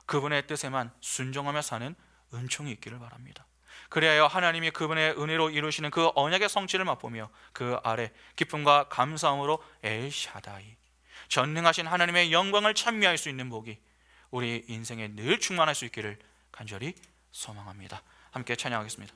그분의 뜻에만 순종하며 사는 은총이 있기를 바랍니다. 그래야 하나님이 그분의 은혜로 이루시는 그 언약의 성취를 맛보며 그 아래 기쁨과 감사함으로 엘샤다이, 전능하신 하나님의 영광을 찬미할 수 있는 복이 우리 인생에 늘 충만할 수 있기를 간절히 소망합니다. 함께 찬양하겠습니다.